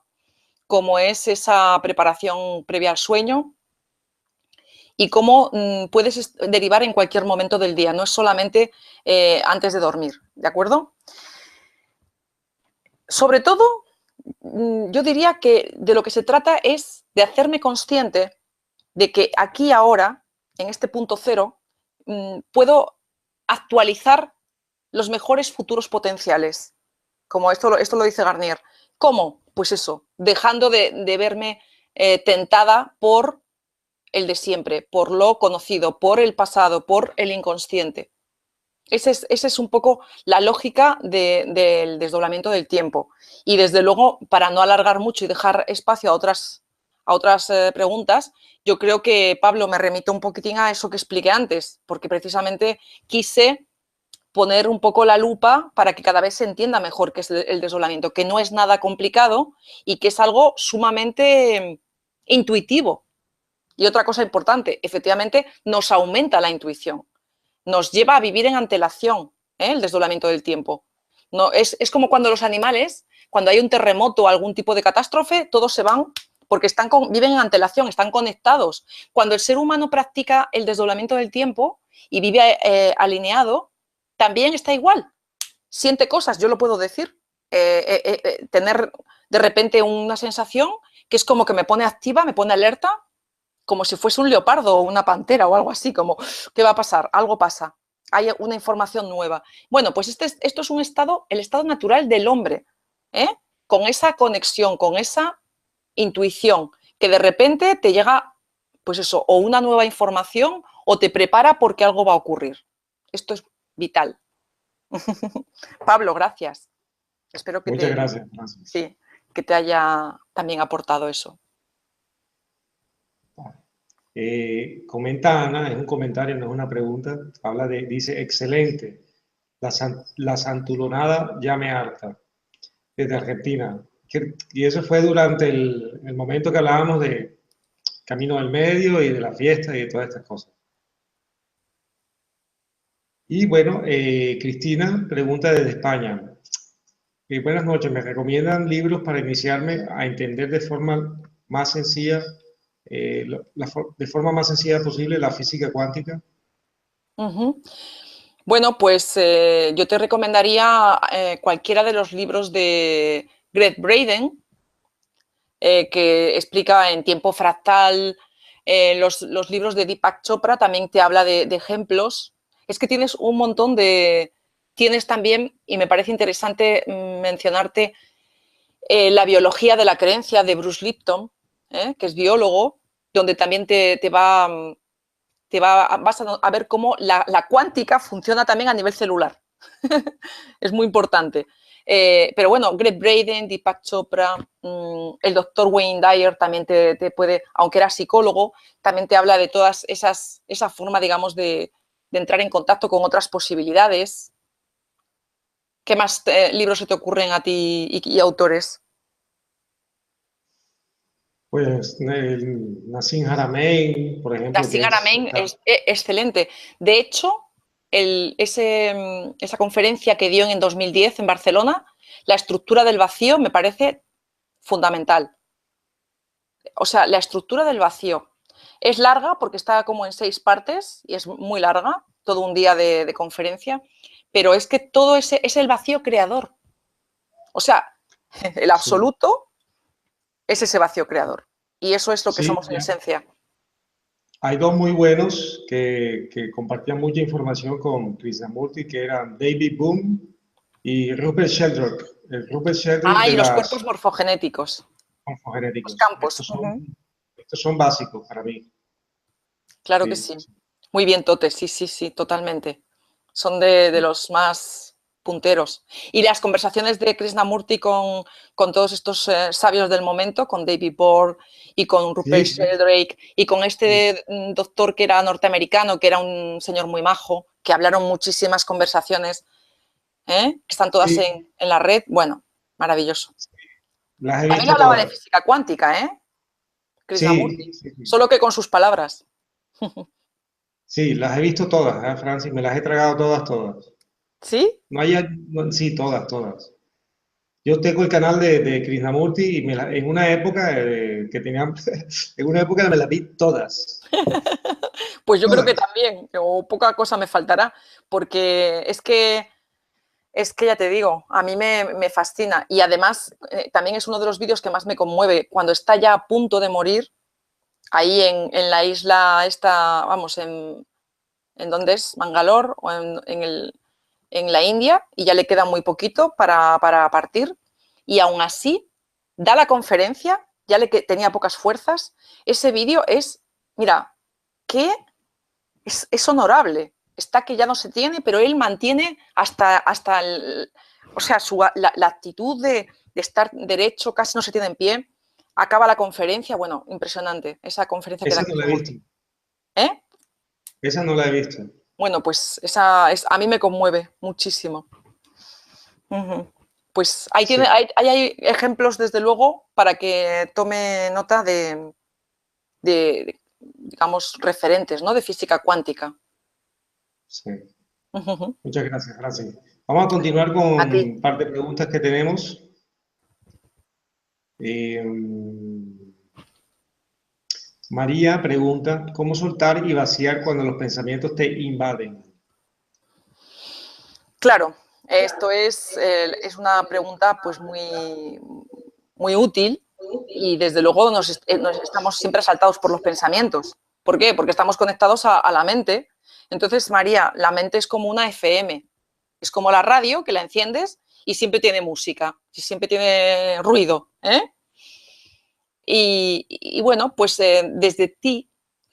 como es esa preparación previa al sueño y cómo puedes derivar en cualquier momento del día, no es solamente antes de dormir, ¿de acuerdo? Sobre todo, yo diría que de lo que se trata es de hacerme consciente de que aquí ahora, en este punto cero, puedo actualizar los mejores futuros potenciales, como esto lo dice Garnier. ¿Cómo? Pues eso, dejando de verme tentada por el de siempre, por lo conocido, por el pasado, por el inconsciente. Esa es un poco la lógica del desdoblamiento del tiempo. Y desde luego, para no alargar mucho y dejar espacio a otras preguntas, yo creo que, Pablo, me remito un poquitín a eso que expliqué antes, porque precisamente quise poner un poco la lupa para que cada vez se entienda mejor qué es el desdoblamiento, que no es nada complicado y que es algo sumamente intuitivo. Y otra cosa importante, efectivamente, nos aumenta la intuición, nos lleva a vivir en antelación, el desdoblamiento del tiempo. No, es como cuando los animales, cuando hay un terremoto o algún tipo de catástrofe, todos se van porque viven en antelación, están conectados. Cuando el ser humano practica el desdoblamiento del tiempo y vive alineado, también está igual. Siente cosas, yo lo puedo decir. Tener de repente una sensación que es como que me pone activa, me pone alerta, como si fuese un leopardo o una pantera o algo así, como, ¿qué va a pasar? Algo pasa. Hay una información nueva. Bueno, pues esto es un estado, el estado natural del hombre, con esa conexión, con esa intuición, que de repente te llega, pues eso, o una nueva información o te prepara porque algo va a ocurrir. Esto es vital. Pablo, gracias. Espero que Muchas gracias, Francis. sí, que te haya también aportado eso. Comenta Ana, es un comentario, no es una pregunta, dice, excelente, la santulonada ya me harta, desde Argentina. Y eso fue durante el momento que hablábamos de Camino del Medio y de la fiesta y de todas estas cosas. Y bueno, Cristina pregunta desde España. Buenas noches, ¿me recomiendan libros para iniciarme a entender de forma más sencilla, de forma más sencilla posible la física cuántica? Bueno, pues yo te recomendaría cualquiera de los libros de Gregg Braden, que explica en tiempo fractal. Los libros de Deepak Chopra también te habla de ejemplos. Es que tienes un montón de... Tienes también, y me parece interesante mencionarte, la biología de la creencia de Bruce Lipton, que es biólogo, donde también vas a ver cómo la cuántica funciona también a nivel celular. Es muy importante. Pero bueno, Gregg Braden, Deepak Chopra, el doctor Wayne Dyer también te puede, aunque era psicólogo, también te habla de todas esa forma, digamos, de entrar en contacto con otras posibilidades. ¿Qué más libros se te ocurren a ti y autores? Pues Nassim Haramein, por ejemplo, Nassim que Haramein es excelente. De hecho, esa conferencia que dio en 2010 en Barcelona, la estructura del vacío me parece fundamental. O sea, la estructura del vacío es larga porque está como en 6 partes y es muy larga, todo un día de conferencia, pero es que todo ese es el vacío creador. O sea, el sí, absoluto es ese vacío creador. Y eso es lo que sí, somos en esencia. hay dos muy buenos que compartían mucha información con Krishnamurti, que eran David Bohm y Rupert Sheldrake. El Rupert Sheldrake Ah, de y los las cuerpos morfogenéticos, los morfogenéticos. campos. Estos son básicos para mí. Claro que Sí, sí. Muy bien, Tote, sí, sí, sí, totalmente. Son de los más punteros. Y las conversaciones de Krishnamurti con todos estos sabios del momento, con David Bohr y con sí, Rupert sí, Sheldrake y con sí, este doctor que era norteamericano, que era un señor muy majo, que hablaron muchísimas conversaciones, que están todas sí, en la red. Bueno, maravilloso. las he También visto hablaba de todas. física cuántica, Krishnamurti, Sí, sí, sí. solo que con sus palabras. Sí, las he visto todas, Francis, me las he tragado todas, todas. ¿Sí? No hay, sí, todas, todas. Yo tengo el canal de Krishnamurti y en una época que tenía, en una época me las vi todas, Pues yo creo que todas. también, o poca cosa me faltará, porque es que ya te digo, a mí me fascina. Y además, también es uno de los vídeos que más me conmueve. Cuando está ya a punto de morir, ahí en la isla esta, vamos, ¿en dónde es? Mangalore, o en la India, y ya le queda muy poquito para partir. Y aún así, da la conferencia, ya tenía pocas fuerzas. Ese vídeo es, mira, qué es honorable. Está que ya no se tiene, pero él mantiene hasta o sea, la actitud de estar derecho, casi no se tiene en pie. Acaba la conferencia, bueno, impresionante, esa conferencia que da Esa no la he visto, Krishnamurti. ¿Eh? esa no la he visto. Bueno, pues a mí me conmueve muchísimo. Pues ahí Sí, hay ejemplos, desde luego, para que tome nota digamos, referentes, ¿no? De física cuántica. sí. Muchas gracias, gracias. Vamos a continuar con A ti. un par de preguntas que tenemos. Eh, María pregunta, ¿cómo soltar y vaciar cuando los pensamientos te invaden? Claro, esto es una pregunta pues muy útil y desde luego nos estamos siempre asaltados por los pensamientos. ¿Por qué? Porque estamos conectados a la mente. Entonces, María, la mente es como una FM, es como la radio que la enciendes y siempre tiene música, y siempre tiene ruido. Y bueno, pues desde ti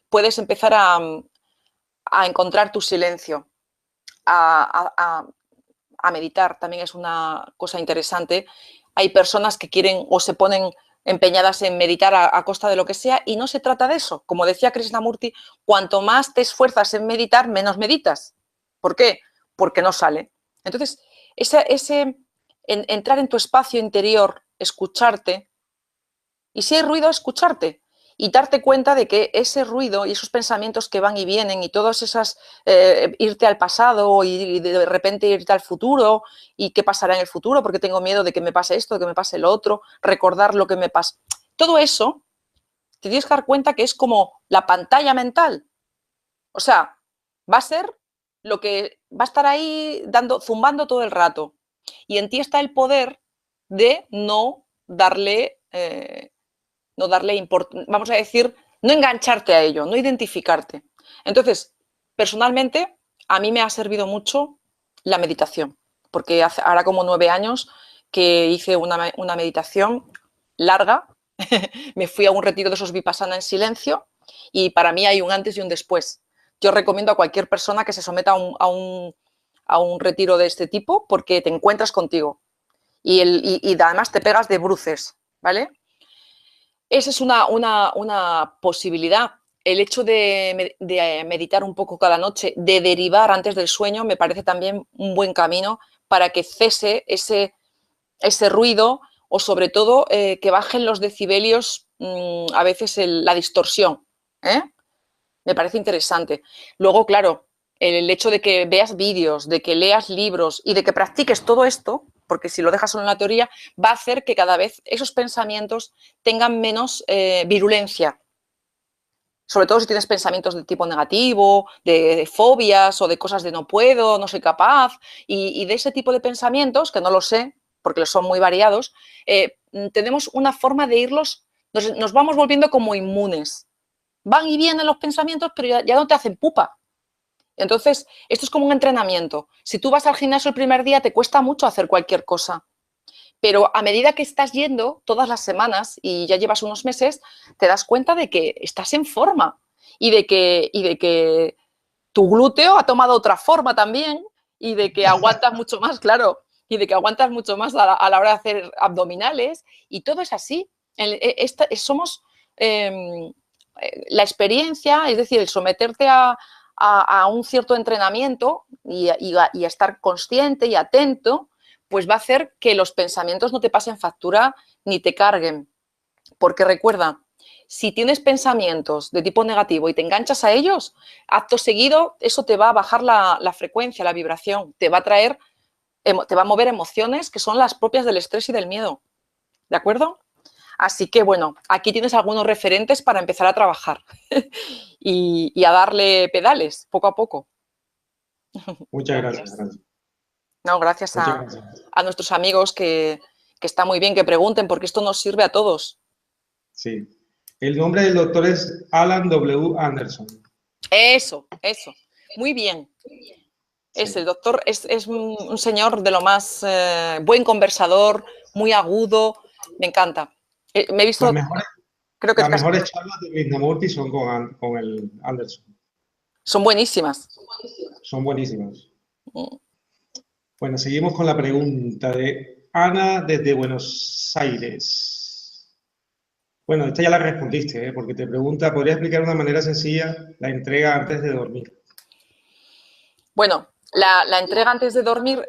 puedes empezar a encontrar tu silencio, a meditar, también es una cosa interesante. Hay personas que quieren o se ponen empeñadas en meditar a costa de lo que sea y no se trata de eso. Como decía Krishnamurti, cuanto más te esfuerzas en meditar, menos meditas. ¿Por qué? Porque no sale. Entonces, entrar en tu espacio interior, escucharte, y si hay ruido, escucharte y darte cuenta de que ese ruido y esos pensamientos que van y vienen y todas esas, irte al pasado y de repente irte al futuro y qué pasará en el futuro porque tengo miedo de que me pase esto, de que me pase lo otro, recordar lo que me pasa. Todo eso, te tienes que dar cuenta que es como la pantalla mental. O sea, va a ser lo que va a estar ahí zumbando todo el rato. Y en ti está el poder de no darle importancia, vamos a decir, no engancharte a ello, no identificarte. Entonces, personalmente, a mí me ha servido mucho la meditación, porque hará como 9 años que hice una meditación larga, me fui a un retiro de esos vipassana en silencio y para mí hay un antes y un después. Yo recomiendo a cualquier persona que se someta a un retiro de este tipo porque te encuentras contigo y además te pegas de bruces, ¿vale? Esa es una posibilidad. El hecho de meditar un poco cada noche, de derivar antes del sueño, me parece también un buen camino para que cese ese ruido o sobre todo que bajen los decibelios, a veces la distorsión. ¿eh? Me parece interesante. Luego, claro, el hecho de que veas vídeos, de que leas libros y de que practiques todo esto, porque si lo dejas solo en la teoría, va a hacer que cada vez esos pensamientos tengan menos virulencia. Sobre todo si tienes pensamientos de tipo negativo, de fobias o de cosas de no puedo, no soy capaz, y de ese tipo de pensamientos, que no lo sé, porque son muy variados, tenemos una forma de irlos, nos vamos volviendo como inmunes. Van y vienen los pensamientos, pero ya no te hacen pupa. Entonces, esto es como un entrenamiento. Si tú vas al gimnasio el primer día, te cuesta mucho hacer cualquier cosa. Pero a medida que estás yendo todas las semanas y ya llevas unos meses, te das cuenta de que estás en forma y de que tu glúteo ha tomado otra forma también y de que aguantas mucho más, claro, y de que aguantas mucho más a la hora de hacer abdominales y todo es así. Somos la experiencia, es decir, el someterte a un cierto entrenamiento y a estar consciente y atento, pues va a hacer que los pensamientos no te pasen factura ni te carguen. Porque recuerda, si tienes pensamientos de tipo negativo y te enganchas a ellos, acto seguido eso te va a bajar la frecuencia, la vibración, te va a traer, te va a mover emociones que son las propias del estrés y del miedo. ¿De acuerdo? Así que bueno, aquí tienes algunos referentes para empezar a trabajar y a darle pedales poco a poco. Muchas gracias, gracias. No, gracias Muchas gracias. a nuestros amigos que está muy bien que pregunten porque esto nos sirve a todos. Sí. El nombre del doctor es Alan W. Anderson. Eso. Muy bien. Sí. El doctor es un señor de lo más buen conversador, muy agudo. Me encanta. Me he Las visto, mejores, creo que las casi mejores charlas de Krishnamurti son con el Anderson. son buenísimas. Son buenísimas. Bueno, seguimos con la pregunta de Ana desde Buenos Aires. Bueno, esta ya la respondiste, porque te pregunta, ¿podría explicar de una manera sencilla la entrega antes de dormir? Bueno, la entrega antes de dormir,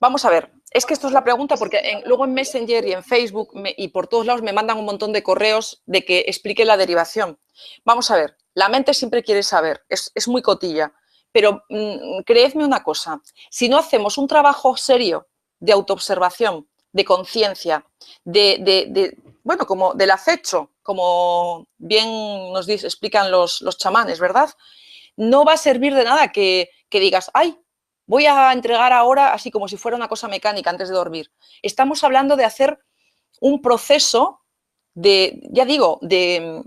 vamos a ver, es que esto es la pregunta porque luego en Messenger y en Facebook y por todos lados me mandan un montón de correos de que explique la derivación. Vamos a ver, la mente siempre quiere saber, es muy cotilla, pero creedme una cosa, si no hacemos un trabajo serio de autoobservación, de conciencia, bueno, como del acecho, como bien nos explican los chamanes, ¿verdad? No va a servir de nada que digas, ay, voy a entregar ahora así como si fuera una cosa mecánica antes de dormir. Estamos hablando de hacer un proceso de, ya digo, de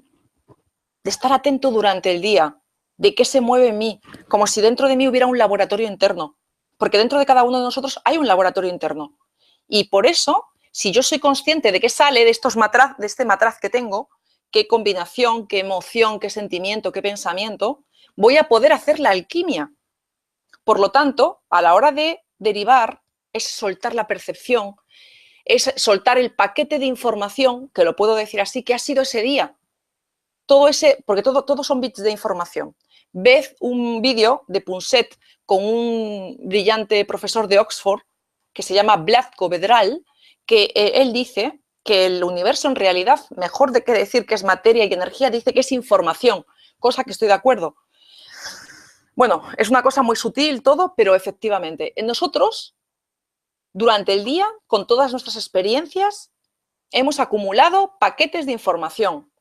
estar atento durante el día, de qué se mueve en mí, como si dentro de mí hubiera un laboratorio interno, porque dentro de cada uno de nosotros hay un laboratorio interno. Y por eso, si yo soy consciente de qué sale de este matraz que tengo, qué combinación, qué emoción, qué sentimiento, qué pensamiento, voy a poder hacer la alquimia. Por lo tanto, a la hora de derivar, es soltar la percepción, es soltar el paquete de información, que lo puedo decir así, que ha sido ese día. Todo ese, porque todos son bits de información. Ved un vídeo de Punset con un brillante profesor de Oxford que se llama Vlatko Vedral, que él dice que el universo en realidad, mejor de que decir que es materia y energía, dice que es información, cosa que estoy de acuerdo. Bueno, es una cosa muy sutil todo, pero efectivamente, en nosotros, durante el día, con todas nuestras experiencias, hemos acumulado paquetes de información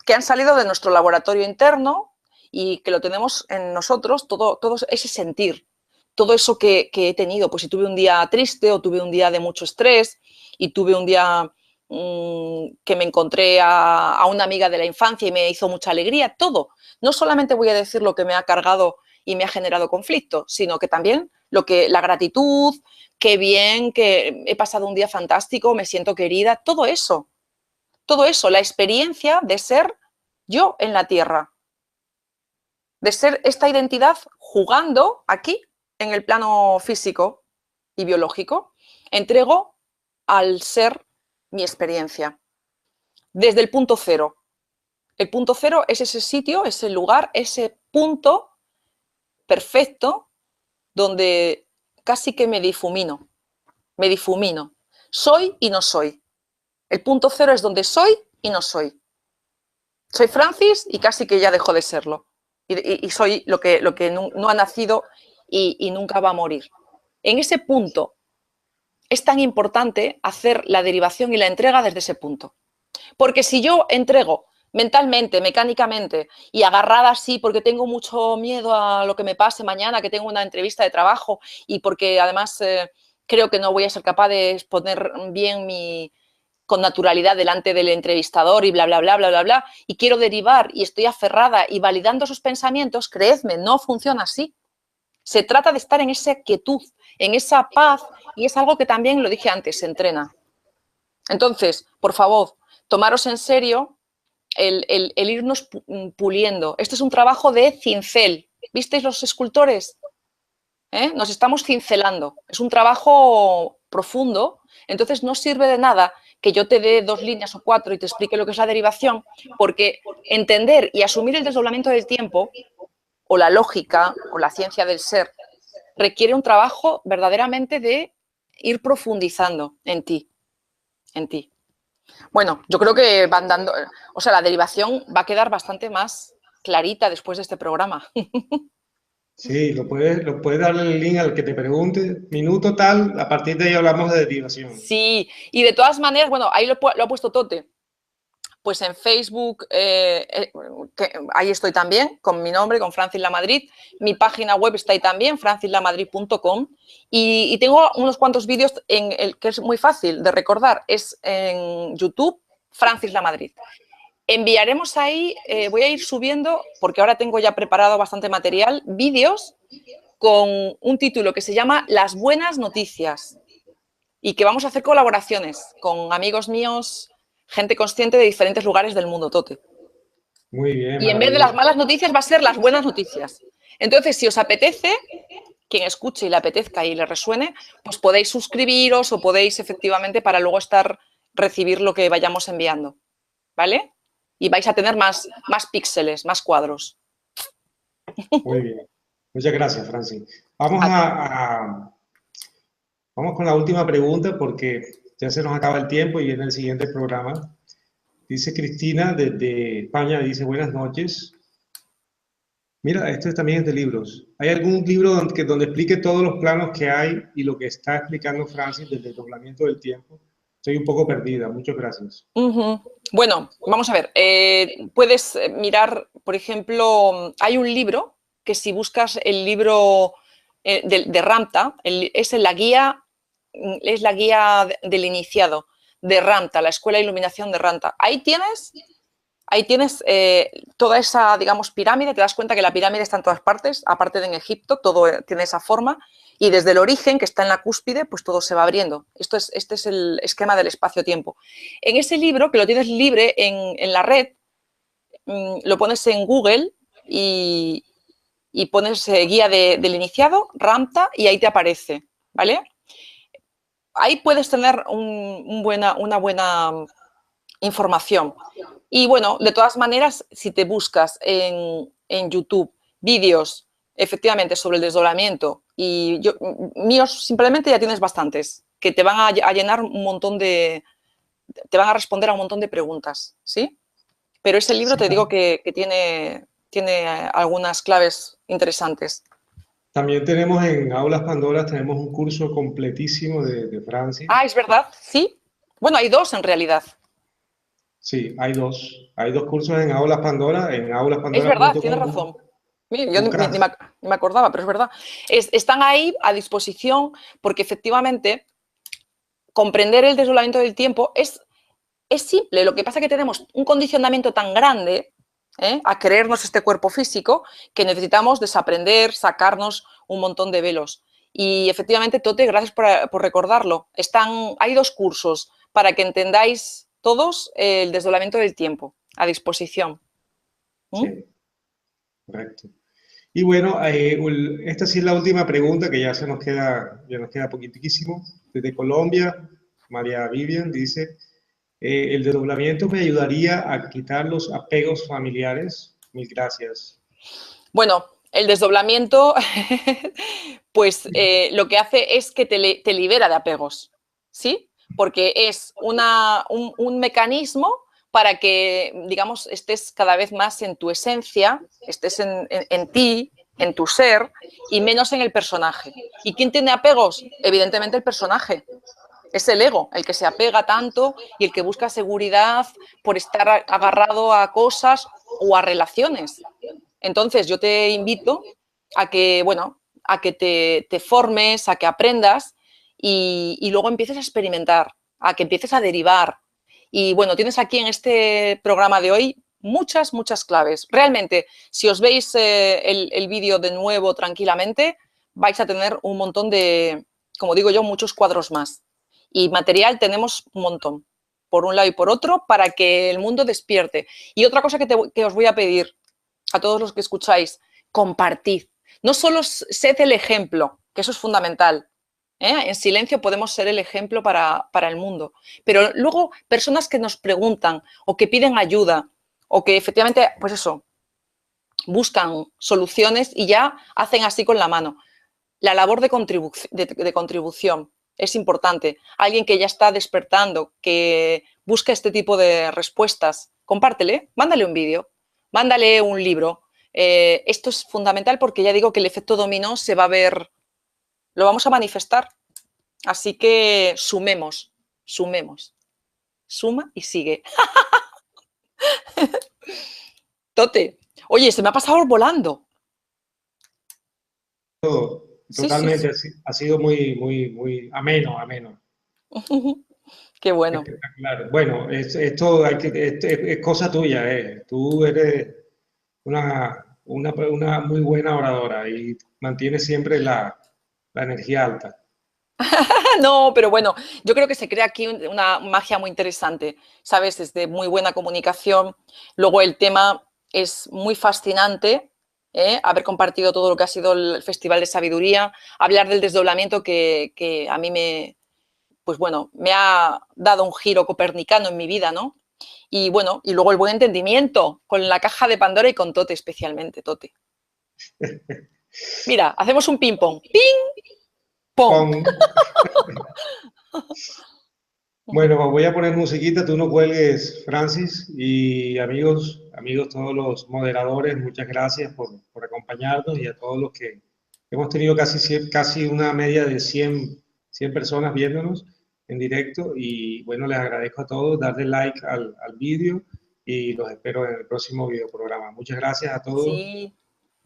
que han salido de nuestro laboratorio interno y que lo tenemos en nosotros, todo ese sentir, todo eso que he tenido. Pues si tuve un día triste o tuve un día de mucho estrés y tuve un día que me encontré a una amiga de la infancia y me hizo mucha alegría, todo. No solamente voy a decir lo que me ha cargado y me ha generado conflicto, sino que también la gratitud, qué bien, que he pasado un día fantástico, me siento querida, todo eso, la experiencia de ser yo en la Tierra, de ser esta identidad jugando aquí en el plano físico y biológico, entrego al ser mi experiencia desde el punto cero. El punto cero es ese sitio, ese lugar, ese punto perfecto donde casi que me difumino. Soy y no soy. El punto cero es donde soy y no soy. Soy Francis y casi que ya dejo de serlo. Y soy lo que no ha nacido y nunca va a morir. En ese punto es tan importante hacer la derivación y la entrega desde ese punto. Porque si yo entrego mentalmente, mecánicamente y agarrada así porque tengo mucho miedo a lo que me pase mañana, que tengo una entrevista de trabajo y porque además creo que no voy a ser capaz de exponer bien con naturalidad delante del entrevistador y bla, bla, bla, bla, bla, bla, y quiero derivar y estoy aferrada y validando esos pensamientos, creedme, no funciona así. Se trata de estar en esa quietud, en esa paz, y es algo que también, lo dije antes, se entrena. Entonces, por favor, tomaros en serio el irnos puliendo. Este es un trabajo de cincel. ¿Visteis los escultores? Nos estamos cincelando. Es un trabajo profundo, entonces no sirve de nada que yo te dé 2 líneas o 4 y te explique lo que es la derivación, porque entender y asumir el desdoblamiento del tiempo, o la lógica, o la ciencia del ser, requiere un trabajo verdaderamente de ir profundizando en ti, en ti. Bueno, yo creo que van dando, o sea, la derivación va a quedar bastante más clarita después de este programa. Sí, lo puedes darle el link al que te pregunte, minuto tal, a partir de ahí hablamos de derivación. Sí, y de todas maneras, bueno, ahí lo ha puesto Tote. Pues en Facebook, ahí estoy también, con mi nombre, con Francis Lamadrid. Mi página web está ahí también, francislamadrid.com. Y tengo unos cuantos vídeos en el que es muy fácil de recordar. Es en YouTube, Francis Lamadrid. Enviaremos ahí, voy a ir subiendo, porque ahora tengo ya preparado bastante material, vídeos con un título que se llama Las buenas noticias y que vamos a hacer colaboraciones con amigos míos, gente consciente de diferentes lugares del mundo, Tote. Muy bien, Y en vez de las maravilloso. malas noticias va a ser las buenas noticias. Entonces, si os apetece, quien escuche y le apetezca y le resuene, pues podéis suscribiros o podéis efectivamente para luego recibir lo que vayamos enviando, ¿vale? Y vais a tener más píxeles, más cuadros. Muy bien. Muchas gracias, Francis. Vamos con la última pregunta porque ya se nos acaba el tiempo y viene el siguiente programa. Dice Cristina desde España, dice buenas noches. Mira, esto también es de libros. ¿Hay algún libro donde explique todos los planos que hay y lo que está explicando Francis del desdoblamiento del tiempo? Estoy un poco perdida. Muchas gracias. Bueno, vamos a ver. Puedes mirar, por ejemplo, hay un libro que si buscas el libro de Ramtha, es la guía del iniciado de Ramtha, la Escuela de Iluminación de Ramtha. Ahí tienes toda esa, digamos, pirámide. Te das cuenta que la pirámide está en todas partes, aparte de en Egipto, todo tiene esa forma. Y desde el origen, que está en la cúspide, pues todo se va abriendo. Este es el esquema del espacio-tiempo. En ese libro, que lo tienes libre en la red, lo pones en Google y pones guía del iniciado, Ramtha, y ahí te aparece, ¿vale? Ahí puedes tener una buena información. Y bueno, de todas maneras, si te buscas en YouTube vídeos efectivamente sobre el desdoblamiento y míos simplemente ya tienes bastantes que te van a llenar un montón te van a responder a un montón de preguntas, ¿sí? Pero ese libro te digo que tiene algunas claves interesantes. También tenemos en Aulas Pandora, tenemos un curso completísimo de Francis. Ah, es verdad, sí. Bueno, hay dos en realidad. Sí, hay dos. Hay dos cursos en Aulas Pandora, en Es verdad, tienes aulaspandora.com. razón. Mira, yo ni me acordaba, pero es verdad. Están ahí a disposición porque efectivamente comprender el desdoblamiento del tiempo es simple. Lo que pasa es que tenemos un condicionamiento tan grande a creernos este cuerpo físico que necesitamos desaprender, sacarnos un montón de velos. Y efectivamente, Tote, gracias por recordarlo. Hay dos cursos para que entendáis todos el desdoblamiento del tiempo a disposición. Sí, correcto. Y bueno, esta sí es la última pregunta que ya nos queda poquitísimo. Desde Colombia, María Vivian dice, ¿el desdoblamiento me ayudaría a quitar los apegos familiares? Mil gracias. Bueno, el desdoblamiento, pues lo que hace es que te libera de apegos, ¿sí? Porque es un mecanismo para que, digamos, estés cada vez más en tu esencia, estés en ti, en tu ser, y menos en el personaje. ¿Y quién tiene apegos? Evidentemente el personaje. Es el ego el que se apega tanto y el que busca seguridad por estar agarrado a cosas o a relaciones. Entonces, yo te invito a que, bueno, a que te formes, a que aprendas y luego empieces a experimentar, a que empieces a derivar. Y bueno, tienes aquí en este programa de hoy muchas claves. Realmente, si os veis el vídeo de nuevo tranquilamente, vais a tener un montón de, como digo yo, muchos cuadros más. Y material tenemos un montón, por un lado y por otro, para que el mundo despierte. Y otra cosa que os voy a pedir a todos los que escucháis, compartid. No solo sed el ejemplo, que eso es fundamental. En silencio podemos ser el ejemplo para el mundo. Pero luego, personas que nos preguntan o que piden ayuda o que efectivamente, pues eso, buscan soluciones y ya hacen así con la mano. La labor de contribución es importante. Alguien que ya está despertando, que busca este tipo de respuestas, compártele, mándale un vídeo, mándale un libro. Esto es fundamental porque ya digo que el efecto dominó se va a ver, lo vamos a manifestar. Así que sumemos. Suma y sigue. Tote, oye, se me ha pasado volando. Totalmente, sí. Ha sido muy ameno. Qué bueno. Espectacular. Bueno, esto es cosa tuya, eh. Tú eres una muy buena oradora y mantienes siempre la energía alta. No, pero bueno, yo creo que se crea aquí una magia muy interesante, ¿sabes? Es de muy buena comunicación. Luego el tema es muy fascinante, haber compartido todo lo que ha sido el Festival de Sabiduría, hablar del desdoblamiento que a mí pues bueno, me ha dado un giro copernicano en mi vida, ¿no? Y bueno, y luego el buen entendimiento con la caja de Pandora y con Tote especialmente, Tote. Mira, hacemos un ping-pong. ¡Ping-pong! Bueno, voy a poner musiquita, tú no cuelgues, Francis, y amigos, todos los moderadores, muchas gracias por acompañarnos y a todos los que hemos tenido casi una media de 100 personas viéndonos en directo y bueno, les agradezco a todos, darle like al vídeo y los espero en el próximo video programa. Muchas gracias a todos, Sí,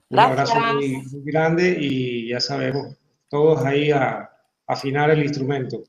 un abrazo gracias. muy grande y ya sabemos, todos ahí a afinar el instrumento.